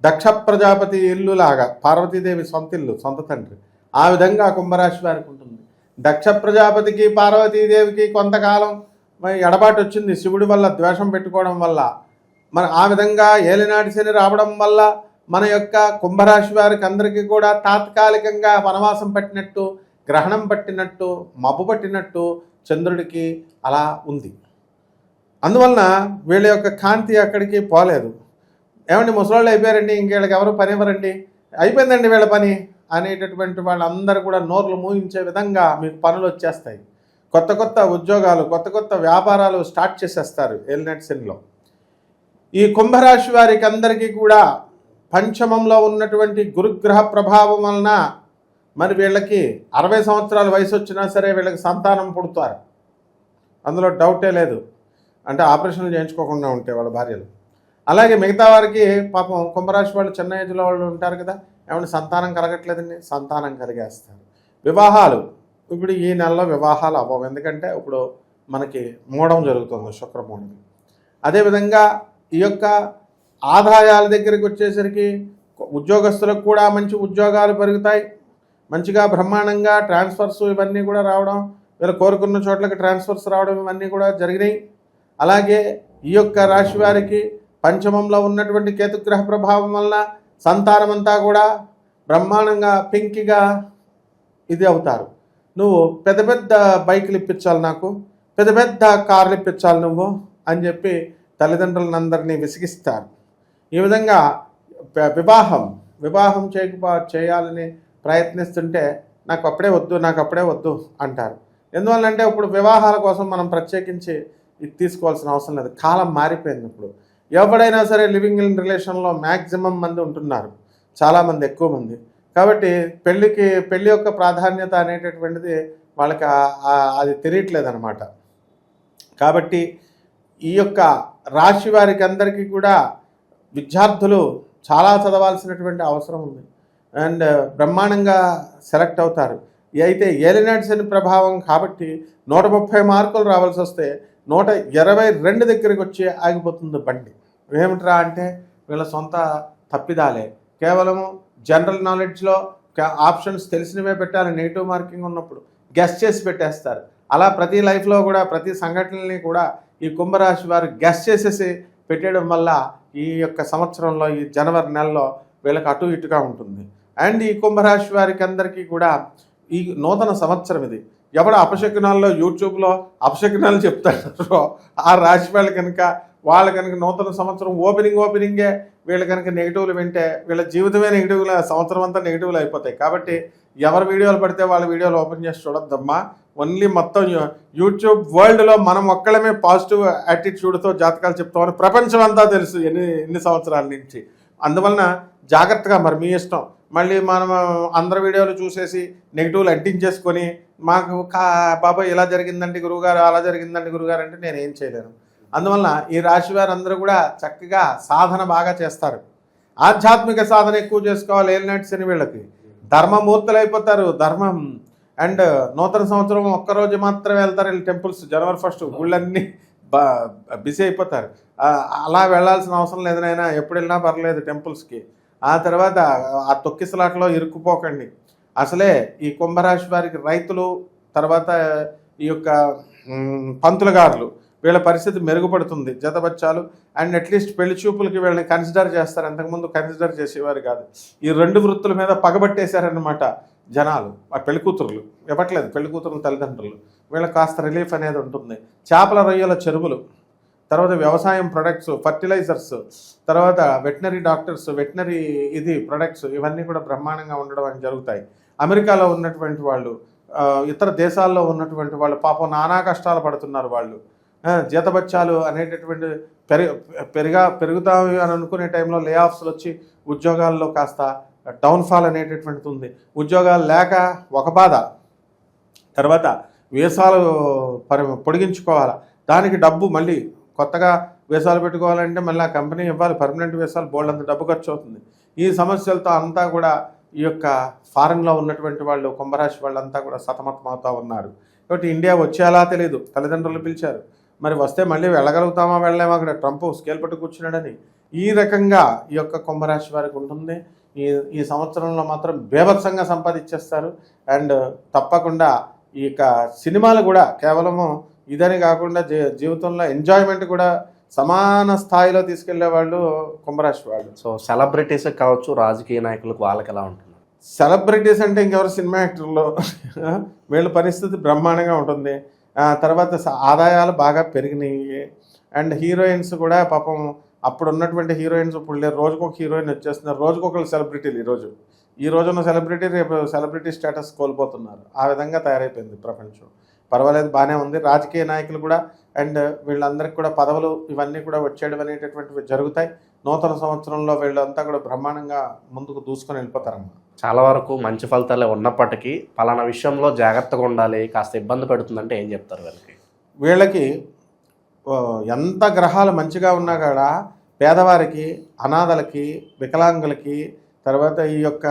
దక్ష ప్రజాపతి ఇల్లులాగా, పార్వతీదేవి సొంత ఇల్లు, సొంత తండ్రి. ఆ విధంగా కుంభరాశి వారికి ఉంటుంది. దక్ష ప్రజాపతికి పార్వతీదేవికి కొంతకాలం ఎడబాటు వచ్చింది శివుడి వల్ల, ద్వేషం పెట్టుకోవడం వల్ల. మరి ఆ విధంగా ఏలినాటి శని రావడం వల్ల మన యొక్క కుంభరాశి వారికి అందరికీ కూడా తాత్కాలికంగా వనవాసం పట్టినట్టు, గ్రహణం పట్టినట్టు, మబ్బు పట్టినట్టు చంద్రుడికి అలా ఉంది. అందువలన వీళ్ళ యొక్క కాంతి అక్కడికి పోలేదు. ఏమండి ముసలాళ్ళు అయిపోయారండి, ఇంకేళ్ళకి ఎవరు పని ఇవ్వరండి, అయిపోయిందండి వీళ్ళ పని అనేటటువంటి వాళ్ళందరూ కూడా నోర్లు మూయించే విధంగా మీకు పనులు వచ్చేస్తాయి. కొత్త కొత్త ఉద్యోగాలు, కొత్త కొత్త వ్యాపారాలు స్టార్ట్ చేసేస్తారు ఏలినాటి శనిలో. ఈ కుంభరాశి వారికి అందరికీ కూడా పంచమంలో ఉన్నటువంటి గురుగ్రహ ప్రభావం వలన మరి వీళ్ళకి 60 సంవత్సరాల వయసు వచ్చినా సరే వీళ్ళకి సంతానం పుడతారు, అందులో డౌటే లేదు. అంటే ఆపరేషన్లు చేయించుకోకుండా ఉంటే వాళ్ళ భార్యలు. అలాగే మిగతా వారికి పాపం కుంభరాశి వాళ్ళు చిన్న ఏజ్లో వాళ్ళు ఉంటారు కదా, ఏమంటే సంతానం కలగట్లేదండి, సంతానం కలిగేస్తారు. వివాహాలు ఇప్పుడు ఈ నెలలో వివాహాలు అవ్వవు, ఎందుకంటే ఇప్పుడు మనకి మూడం జరుగుతుంది, శుక్రమూడం. అదేవిధంగా ఈ యొక్క ఆదాయాల దగ్గరికి వచ్చేసరికి ఉద్యోగస్తులకు కూడా మంచి ఉద్యోగాలు పెరుగుతాయి, మంచిగా బ్రహ్మాండంగా ట్రాన్స్ఫర్స్ ఇవన్నీ కూడా రావడం, వీళ్ళు కోరుకున్న చోట్లకి ట్రాన్స్ఫర్స్ రావడం ఇవన్నీ కూడా జరిగినాయి. అలాగే ఈ యొక్క రాశి వారికి పంచమంలో ఉన్నటువంటి కేతుగ్రహ ప్రభావం వలన సంతానం అంతా కూడా బ్రహ్మాండంగా పింకిగా ఇది అవుతారు. నువ్వు పెద్ద పెద్ద బైకులు ఇప్పించాలి, నాకు పెద్ద పెద్ద కార్లు ఇప్పించాలి నువ్వు అని చెప్పి తల్లిదండ్రులందరినీ విసిగిస్తారు. ఈ విధంగా వివాహం చేయాలని ప్రయత్నిస్తుంటే నాకు అప్పుడే వద్దు అంటారు. ఎందువల్లంటే ఇప్పుడు వివాహాల కోసం మనం ప్రత్యేకించి ఇది తీసుకోవాల్సిన అవసరం లేదు, కాలం మారిపోయింది. ఇప్పుడు ఎవడైనా సరే లివింగ్ ఇన్ రిలేషన్లో మ్యాక్సిమం మంది ఉంటున్నారు, చాలామంది, ఎక్కువ మంది. కాబట్టి పెళ్ళి యొక్క ప్రాధాన్యత అనేటటువంటిది వాళ్ళకి అది తెలియట్లేదు అనమాట. కాబట్టి ఈ యొక్క రాశి వారికి అందరికీ కూడా విద్యార్థులు చాలా చదవాల్సినటువంటి అవసరం ఉంది అండ్ బ్రహ్మాండంగా సెలెక్ట్ అవుతారు. అయితే ఏలినాటి శని ప్రభావం కాబట్టి 130 మార్కులు రావాల్సి వస్తే 122 దగ్గరికి వచ్చి ఆగిపోతుంది బండి. ఏమిట్రా అంటే వీళ్ళ సొంత తప్పిదాలే. కేవలము జనరల్ నాలెడ్జ్లో ఆప్షన్స్ తెలిసినవే పెట్టాలి, నెగిటివ్ మార్కింగ్ ఉన్నప్పుడు గెస్ చేసి పెట్టేస్తారు. అలా ప్రతి లైఫ్లో కూడా ప్రతి సంఘటనల్ని కూడా ఈ కుంభరాశి వారు గెస్ చేసేసి పెట్టేయడం వల్ల ఈ యొక్క సంవత్సరంలో ఈ జనవరి నెలలో వీళ్ళకి అటు ఇటుగా ఉంటుంది. అండ్ ఈ కుంభరాశి వారికి అందరికీ కూడా ఈ నూతన సంవత్సరం ఇది. ఎవడ అపశకునాల్లో యూట్యూబ్లో అపశకునాలు చెప్తారో ఆ రాశి వాళ్ళు కనుక నూతన సంవత్సరం ఓపెనింగే వీళ్ళు కనుక నెగిటివ్లు వింటే వీళ్ళ జీవితమే నెగిటివ్లు, సంవత్సరం అంతా నెగిటివ్లు అయిపోతాయి. కాబట్టి ఎవరు వీడియోలు పడితే వాళ్ళ వీడియోలు ఓపెన్ చేసి చూడొద్దమ్మా. ఓన్లీ మొత్తం యూట్యూబ్ వరల్డ్లో మనం ఒక్కళ్ళమే పాజిటివ్ యాటిట్యూడ్తో జాతకాలు చెప్తామని ప్రపంచం అంతా తెలుసు ఎన్ని సంవత్సరాల నుంచి. అందువలన జాగ్రత్తగా, మరి మీ ఇష్టం. మళ్ళీ మనం అందరి వీడియోలు చూసేసి నెగిటివ్లు అంటించేసుకొని మాకు బాబాయ్ ఇలా జరిగిందండి గురువుగారు, అలా జరిగిందండి గురువుగారు అంటే నేను ఏం చేయలేను. అందువలన ఈ రాశి వారందరూ కూడా చక్కగా సాధన బాగా చేస్తారు, ఆధ్యాత్మిక సాధన ఎక్కువ చేసుకోవాలి. ఏలినాటి శని వీళ్ళకి ధర్మమూర్తులు అయిపోతారు. ధర్మం అండ్ నూతన సంవత్సరం ఒక్కరోజు మాత్రమే వెళ్తారు వీళ్ళు టెంపుల్స్. జనవరి 1 గుళ్ళన్నీ బిజీ అయిపోతారు. అలా వెళ్ళాల్సిన అవసరం లేదు నాయనా, ఎప్పుడు వెళ్ళినా పర్లేదు టెంపుల్స్కి. ఆ తర్వాత ఆ తొక్కిసలాట్లో ఇరుక్కుపోకండి. అసలే ఈ కుంభరాశి వారికి రైతులు, తర్వాత ఈ యొక్క పంతులుగారులు వీళ్ళ పరిస్థితి మెరుగుపడుతుంది. జతబచ్చాలు అండ్ అట్లీస్ట్ పెళ్లి చూపులకి వీళ్ళని కన్సిడర్ చేస్తారు, అంతకుముందు కన్సిడర్ చేసేవారు కాదు. ఈ 2 వృత్తుల మీద పగబట్టేశారనమాట జనాలు. ఆ పెళ్లి కూతురులు ఇవ్వట్లేదు, పెళ్లి కూతురుల తల్లిదండ్రులు. వీళ్ళకి కాస్త రిలీఫ్ అనేది ఉంటుంది. చేపల రొయ్యల చెరువులు, తర్వాత వ్యవసాయం ప్రొడక్ట్స్, ఫర్టిలైజర్స్, తర్వాత వెటనరీ డాక్టర్స్, వెటనరీ ప్రొడక్ట్స్ ఇవన్నీ కూడా బ్రహ్మాండంగా ఉండడం అని జరుగుతాయి. అమెరికాలో ఉన్నటువంటి వాళ్ళు ఇతర దేశాల్లో ఉన్నటువంటి వాళ్ళు పాపం నానా కష్టాలు పడుతున్నారు వాళ్ళు. జీతబత్యాలు అనేటటువంటి పెరుగుతాయి అని అనుకునే టైంలో లే ఆఫ్స్లు వచ్చి ఉద్యోగాల్లో కాస్త డౌన్ఫాల్ అనేటటువంటిది ఉంది. ఉద్యోగాలు లేక ఒక బాధ, తర్వాత వీసాలు పొడిగించుకోవాలా, దానికి డబ్బు మళ్ళీ కొత్తగా వీసాలు పెట్టుకోవాలంటే మళ్ళీ ఆ కంపెనీ ఇవ్వాలి, పర్మనెంట్ వీసాలు బోల్డ్ అంత డబ్బు ఖర్చు అవుతుంది. ఈ సమస్యలతో అంతా కూడా ఈ యొక్క ఫారెన్లో ఉన్నటువంటి వాళ్ళు కుంభరాశి వాళ్ళంతా కూడా సతమతం అవుతూ ఉన్నారు. కాబట్టి ఇండియా వచ్చేలా తెలియదు, తల్లిదండ్రులు పిలిచారు, మరి వస్తే మళ్ళీ వెళ్ళగలుగుతామా వెళ్ళలేమా, అక్కడ ట్రంప్ స్కేల్ పట్టు కూర్చున్నాడని. ఈ రకంగా ఈ యొక్క కుంభరాశి వారికి ఉంటుంది. ఈ సంవత్సరంలో మాత్రం బేభత్సంగా సంపాదించేస్తారు. అండ్ తప్పకుండా ఈ యొక్క సినిమాలు కూడా కేవలము ఇదని కాకుండా జీవితంలో ఎంజాయ్మెంట్ కూడా సమాన స్థాయిలో తీసుకెళ్లే వాళ్ళు కుంభరాశి వాళ్ళు. సో సెలబ్రిటీస్ కావచ్చు, రాజకీయ నాయకులకు వాళ్ళకి ఎలా ఉంటుంది? సెలబ్రిటీస్ అంటే ఇంకెవరు, సినిమా యాక్టర్లు, వీళ్ళ పరిస్థితి బ్రహ్మాండంగా ఉంటుంది. తర్వాత ఆదాయాలు బాగా పెరిగినాయి. అండ్ హీరోయిన్స్ కూడా పాపం అప్పుడు ఉన్నటువంటి హీరోయిన్స్ ఇప్పుడు లేరు, రోజుకొక హీరోయిన్ వచ్చేస్తున్నారు, రోజుకొకరు సెలబ్రిటీలు. ఈ రోజున్న సెలబ్రిటీ రేపు సెలబ్రిటీ స్టేటస్ కోల్పోతున్నారు. ఆ విధంగా తయారైపోయింది ప్రపంచం. పర్వాలేదు, బాగానే ఉంది. రాజకీయ నాయకులు కూడా అండ్ వీళ్ళందరికీ కూడా పదవులు ఇవన్నీ కూడా వచ్చేయడం అనేటటువంటివి జరుగుతాయి. నూతన సంవత్సరంలో వీళ్ళంతా కూడా బ్రహ్మాండంగా ముందుకు దూసుకొని వెళ్ళిపోతారమ్మా. చాలా వరకు మంచి ఫలితాలే ఉన్నప్పటికీ పలానా విషయంలో జాగ్రత్తగా ఉండాలి, కాస్త ఇబ్బంది పెడుతుందంటే ఏం చెప్తారు వీళ్ళకి ఎంత గ్రహాలు మంచిగా ఉన్నా కూడా పేదవారికి, అనాథలకి, వికలాంగులకి, తర్వాత ఈ యొక్క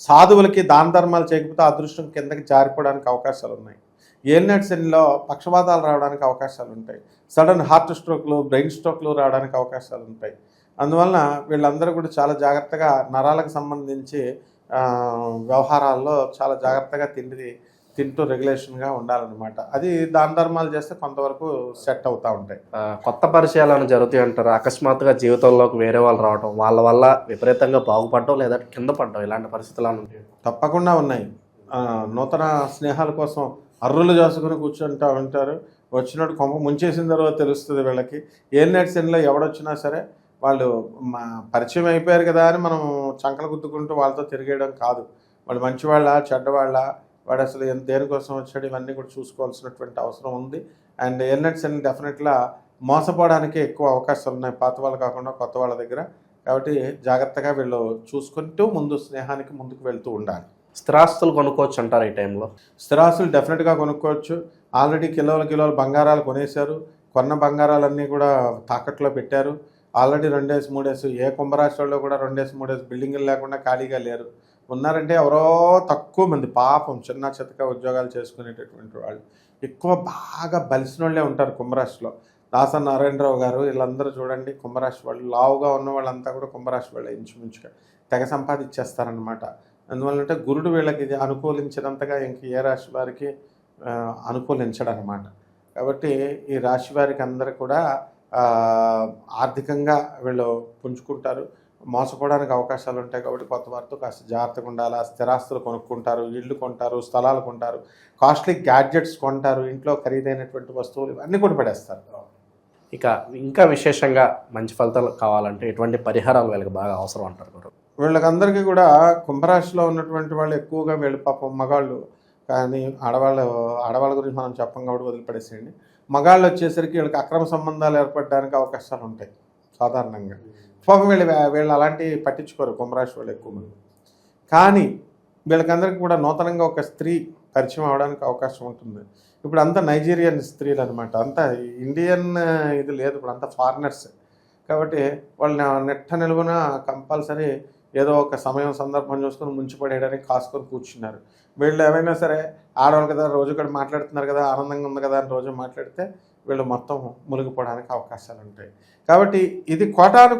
సాధువులకి దాన ధర్మాలు చేయకపోతే అదృష్టం కిందకి జారిపోవడానికి అవకాశాలు ఉన్నాయి. ఏలినాటి శనిలో పక్షవాతాలు రావడానికి అవకాశాలు ఉంటాయి. సడన్ హార్ట్ స్ట్రోక్లు, బ్రెయిన్ స్ట్రోక్లు రావడానికి అవకాశాలు ఉంటాయి. అందువలన వీళ్ళందరూ కూడా చాలా జాగ్రత్తగా నరాలకు సంబంధించి వ్యవహారాల్లో చాలా జాగ్రత్తగా తింటూ రెగ్యులేషన్గా ఉండాలన్నమాట. అది దాన ధర్మాలు చేస్తే కొంతవరకు సెట్ అవుతూ ఉంటాయి. కొత్త పరిచయాలు జరుగుతాయి అంటారు. అకస్మాత్తుగా జీవితంలోకి వేరే వాళ్ళు రావడం, వాళ్ళ వల్ల విపరీతంగా బాగుపడడం లేదా కింద పడడం, ఇలాంటి పరిస్థితులు ఉంటాయి? తప్పకుండా ఉన్నాయి. నూతన స్నేహాల కోసం అర్రులు చేసుకుని కూర్చుంటూ ఉంటారు. వచ్చినట్టు కొంప ముంచేసిన తర్వాత తెలుస్తుంది వీళ్ళకి. ఏలినాటి శనిలో ఎవడొచ్చినా సరే వాళ్ళు పరిచయం అయిపోయారు కదా అని మనం చంకలు గుద్దుకుంటూ వాళ్ళతో తిరిగేయడం కాదు. వాళ్ళు మంచివాళ్ళ చెడ్డవాళ్ళ, వాడు అసలు దేనికోసం వచ్చాడు, ఇవన్నీ కూడా చూసుకోవాల్సినటువంటి అవసరం ఉంది. అండ్ ఏలినాటి శని డెఫినెట్గా మోసపోవడానికి ఎక్కువ అవకాశాలు ఉన్నాయి, పాత వాళ్ళు కాకుండా కొత్త వాళ్ళ దగ్గర. కాబట్టి జాగ్రత్తగా వీళ్ళు చూసుకుంటూ స్నేహానికి ముందుకు వెళ్తూ ఉండాలి. స్థిరాస్తులు కొనుక్కోవచ్చు అంటారు ఈ టైంలో? స్థిరాస్తులు డెఫినెట్గా కొనుక్కోవచ్చు. ఆల్రెడీ కిలోల బంగారాలు కొనేశారు. కొన్న బంగారాలన్నీ కూడా తాకట్లో పెట్టారు. ఆల్రెడీ 2 ఏసి 3 ఏసి ఏ కుంభరాశిలో కూడా 2 ఏసి 3 ఏసి బిల్డింగులు లేకుండా ఖాళీగా లేరు. ఉన్నారంటే ఎవరో తక్కువ మంది, పాపం చిన్న చితక ఉద్యోగాలు చేసుకునేటటువంటి వాళ్ళు. ఎక్కువ బాగా బలిసిన వాళ్ళే ఉంటారు కుంభరాశిలో. దాస నారాయణరావు గారు వీళ్ళందరూ చూడండి కుంభరాశి వాళ్ళు. లావుగా ఉన్న వాళ్ళంతా కూడా కుంభరాశి వాళ్ళే ఇంచుమించుగా తెగ సంపాదించేస్తారనమాట. అందువల్లంటే గురుడు వీళ్ళకి అనుకూలించినంతగా ఇంక ఏ రాశి వారికి అనుకూలించడం అనమాట. కాబట్టి ఈ రాశి వారికి అందరూ కూడా ఆర్థికంగా వీళ్ళు పుంజుకుంటారు, మోసపోవడానికి అవకాశాలు ఉంటాయి. కాబట్టి కొత్త వారితో కాస్త జాగ్రత్తగా ఉండాలి. స్థిరాస్తులు కొనుక్కుంటారు, ఇళ్ళు కొంటారు, స్థలాలు కొంటారు, కాస్ట్లీ గ్యాడ్జెట్స్ కొంటారు, ఇంట్లో ఖరీదైనటువంటి వస్తువులు ఇవన్నీ కూడా పడేస్తారు. ఇంకా విశేషంగా మంచి ఫలితాలు కావాలంటే ఎటువంటి పరిహారాలు వీళ్ళకి బాగా అవసరం అంటారు? వీళ్ళకందరికీ కూడా కుంభరాశిలో ఉన్నటువంటి వాళ్ళు ఎక్కువగా వీళ్ళు పాపం మగాళ్ళు, కానీ ఆడవాళ్ళ గురించి మనం చెప్పం కాబట్టి వదిలిపడేసేయండి. మగాళ్ళు వచ్చేసరికి వీళ్ళకి అక్రమ సంబంధాలు ఏర్పడడానికి అవకాశాలు ఉంటాయి సాధారణంగా. పాపం వీళ్ళు అలాంటివి పట్టించుకోరు కుంభరాశి వాళ్ళు ఎక్కువ మంది. కానీ వీళ్ళకందరికీ కూడా నూతనంగా ఒక స్త్రీ పరిచయం అవడానికి అవకాశం ఉంటుంది. ఇప్పుడు అంతా నైజీరియన్ స్త్రీలు అనమాట, అంతా ఇండియన్ ఇది లేదు, ఇప్పుడు అంతా ఫారినర్స్. కాబట్టి వాళ్ళు నెట్ట నిలువున కంపల్సరీ ఏదో ఒక సమయం సందర్భం చూసుకొని ముంచిపడేయడానికి కాసుకొని కూర్చున్నారు. వీళ్ళు ఏమైనా సరే ఆడవాళ్ళు కదా, రోజు కూడా మాట్లాడుతున్నారు కదా, ఆనందంగా ఉంది కదా అని రోజు మాట్లాడితే వీళ్ళు మొత్తం మునిగిపోవడానికి అవకాశాలు ఉంటాయి. కాబట్టి ఇది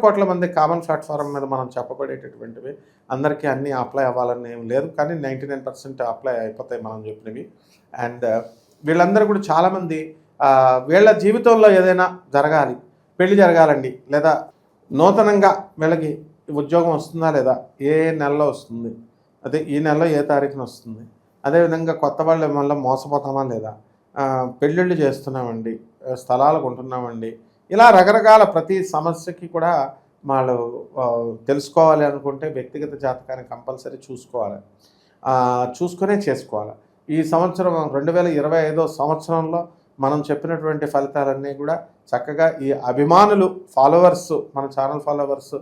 కోట్ల మంది కామన్ ప్లాట్ఫారం మీద మనం చెప్పబడేటటువంటివి. అందరికీ అన్నీ అప్లై అవ్వాలని ఏం లేదు, కానీ 99% అప్లై అయిపోతాయి మనం చెప్పినవి. అండ్ వీళ్ళందరూ కూడా చాలామంది వీళ్ళ జీవితంలో ఏదైనా జరగాలి, పెళ్లి జరగాలండి, లేదా నూతనంగా వీళ్ళకి ఉద్యోగం వస్తుందా లేదా, ఏ నెలలో వస్తుంది, అదే ఈ నెలలో ఏ తారీఖున వస్తుంది, అదేవిధంగా కొత్త వాళ్ళు మళ్ళీ మోసపోతామా లేదా, పెళ్ళిళ్ళు చేస్తున్నామండి, స్థలాలు కొంటున్నామండి, ఇలా రకరకాల ప్రతి సమస్యకి కూడా వాళ్ళు తెలుసుకోవాలి అనుకుంటే వ్యక్తిగత జాతకాన్ని కంపల్సరీ చూసుకోవాలి. చూసుకునే చేసుకోవాలి. ఈ సంవత్సరం 2025 సంవత్సరంలో మనం చెప్పినటువంటి ఫలితాలన్నీ కూడా చక్కగా ఈ అభిమానులు, ఫాలోవర్స్, మన ఛానల్ ఫాలోవర్స్,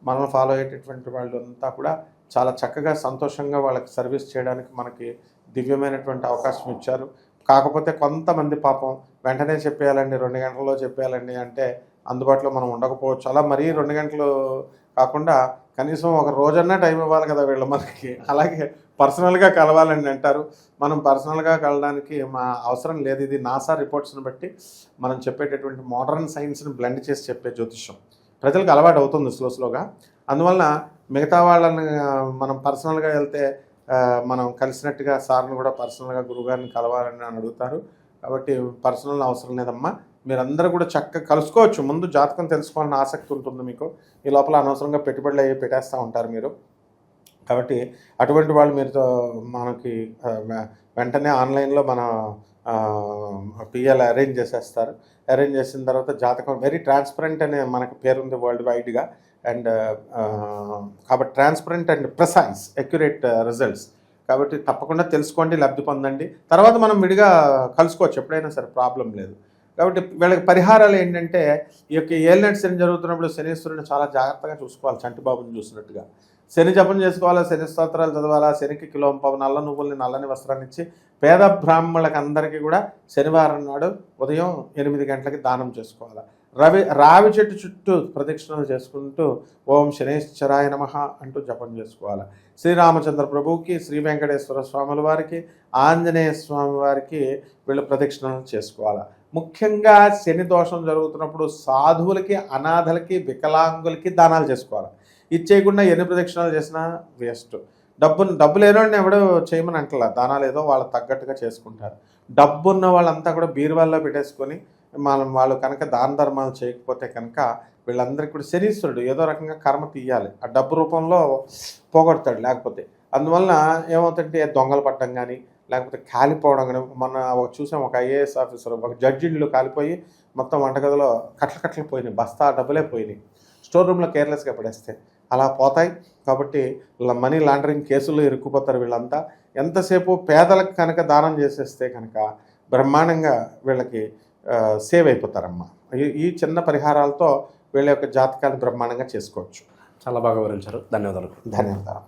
మనల్ని ఫాలో అయ్యేటటువంటి వాళ్ళు అంతా కూడా చాలా చక్కగా సంతోషంగా వాళ్ళకి సర్వీస్ చేయడానికి మనకి దివ్యమైనటువంటి అవకాశం ఇచ్చారు. కాకపోతే కొంతమంది పాపం వెంటనే చెప్పేయాలండి, 2 గంటల్లో చెప్పేయాలండి అంటే అందుబాటులో మనం ఉండకపోవచ్చు. అలా మరీ 2 గంటలు కాకుండా కనీసం ఒక రోజన్నా టైం ఇవ్వాలి కదా వీళ్ళు మనకి. అలాగే పర్సనల్గా కలవాలండి అంటారు. మనం పర్సనల్గా కలవడానికి మా అవసరం లేదు. ఇది నాసా రిపోర్ట్స్ని బట్టి మనం చెప్పేటటువంటి మోడర్న్ సైన్స్ని బ్లెండ్ చేసి చెప్పే జ్యోతిష్యం ప్రజలకు అలవాటు అవుతుంది స్లోగా. అందువలన మిగతా వాళ్ళని మనం పర్సనల్గా వెళ్తే మనం కలిసినట్టుగా సార్ని కూడా పర్సనల్గా గురువుగారిని కలవాలని అడుగుతారు. కాబట్టి పర్సనల్ అవసరం లేదమ్మా. మీరందరూ కూడా చక్కగా కలుసుకోవచ్చు. ముందు జాతకం తెలుసుకోవాలని ఆసక్తి ఉంటుంది మీకు. ఈ లోపల అనవసరంగా పెట్టుబడులు అయ్యి పెట్టేస్తూ ఉంటారు మీరు. కాబట్టి అటువంటి వాళ్ళు మీరుతో మనకి వెంటనే ఆన్లైన్లో మన పిఎల్ అరేంజ్ చేసేస్తారు. అరేంజ్ చేసిన తర్వాత జాతకం వెరీ ట్రాన్స్పరెంట్ అనే మనకు పేరుంది వరల్డ్ వైడ్గా. అండ్ కాబట్టి transparent and precise accurate results. కాబట్టి తప్పకుండా తెలుసుకోండి, లబ్ధి పొందండి. తర్వాత మనం విడిగా కలుసుకోవచ్చు ఎప్పుడైనా సరే, ప్రాబ్లం లేదు. కాబట్టి వీళ్ళకి పరిహారాలు ఏంటంటే, ఈ యొక్క ఏలినాటి శని జరుగుతున్నప్పుడు శనీశ్వరుని చాలా జాగ్రత్తగా చూసుకోవాలి. చంటిబాబుని చూసినట్టుగా శని జపం చేసుకోవాలా, శని స్తోత్రాలు చదవాలా, శనికి కిలోంపావు నల్ల నువ్వుల్ని, నల్లని వస్త్రాన్ని ఇచ్చి పేద బ్రాహ్మణులకు అందరికీ కూడా శనివారం నాడు ఉదయం 8 గంటలకి దానం చేసుకోవాలి. రావి చెట్టు చుట్టూ ప్రదక్షిణలు చేసుకుంటూ ఓం శనేశ్వరాయ నమః అంటూ జపం చేసుకోవాలి. శ్రీరామచంద్ర ప్రభువుకి, శ్రీ వెంకటేశ్వర స్వాముల వారికి, ఆంజనేయ స్వామి వారికి వీళ్ళు ప్రదక్షిణలు చేసుకోవాలి. ముఖ్యంగా శని దోషం జరుగుతున్నప్పుడు సాధువులకి, అనాథలకి, వికలాంగులకి దానాలు చేసుకోవాలి. ఇది చేయకుండా ఎన్ని ప్రదక్షిణాలు చేసినా వేస్ట్. డబ్బు లేనోడిని ఎవడో చేయమని అంటలా, దానాలు ఏదో వాళ్ళకి తగ్గట్టుగా చేసుకుంటారు. డబ్బు ఉన్న వాళ్ళంతా కూడా బీరువాల్లో పెట్టేసుకొని వాళ్ళు కనుక దాన ధర్మాలు చేయకపోతే కనుక వీళ్ళందరికీ కూడా శనీశ్వరుడు ఏదో రకంగా కర్మ తీయాలి, ఆ డబ్బు రూపంలో పోగొడతాడు లేకపోతే. అందువలన ఏమవుతుంటే దొంగలు పట్టడం కానీ, లేకపోతే కాలిపోవడం కానీ. మొన్న చూసాం ఒక ఐఏఎస్ ఆఫీసర్, ఒక జడ్జి ఇల్లు కాలిపోయి మొత్తం వంటగదిలో కట్టలు పోయినాయి, బస్తా డబ్బులే పోయినాయి. స్టోర్ రూమ్లో కేర్లెస్గా పడేస్తే అలా పోతాయి. కాబట్టి మనీ లాండరింగ్ కేసులు ఇరుక్కుపోతారు వీళ్ళంతా. ఎంతసేపు పేదలకు కనుక దానం చేసేస్తే కనుక బ్రహ్మాండంగా వీళ్ళకి సేవ్ అయిపోతారమ్మా. ఈ చిన్న పరిహారాలతో వీళ్ళ యొక్క జాతకాన్ని బ్రహ్మాండంగా చేసుకోవచ్చు. చాలా బాగా వివరించారు. ధన్యవాదాలు. ధన్యవాదాలు.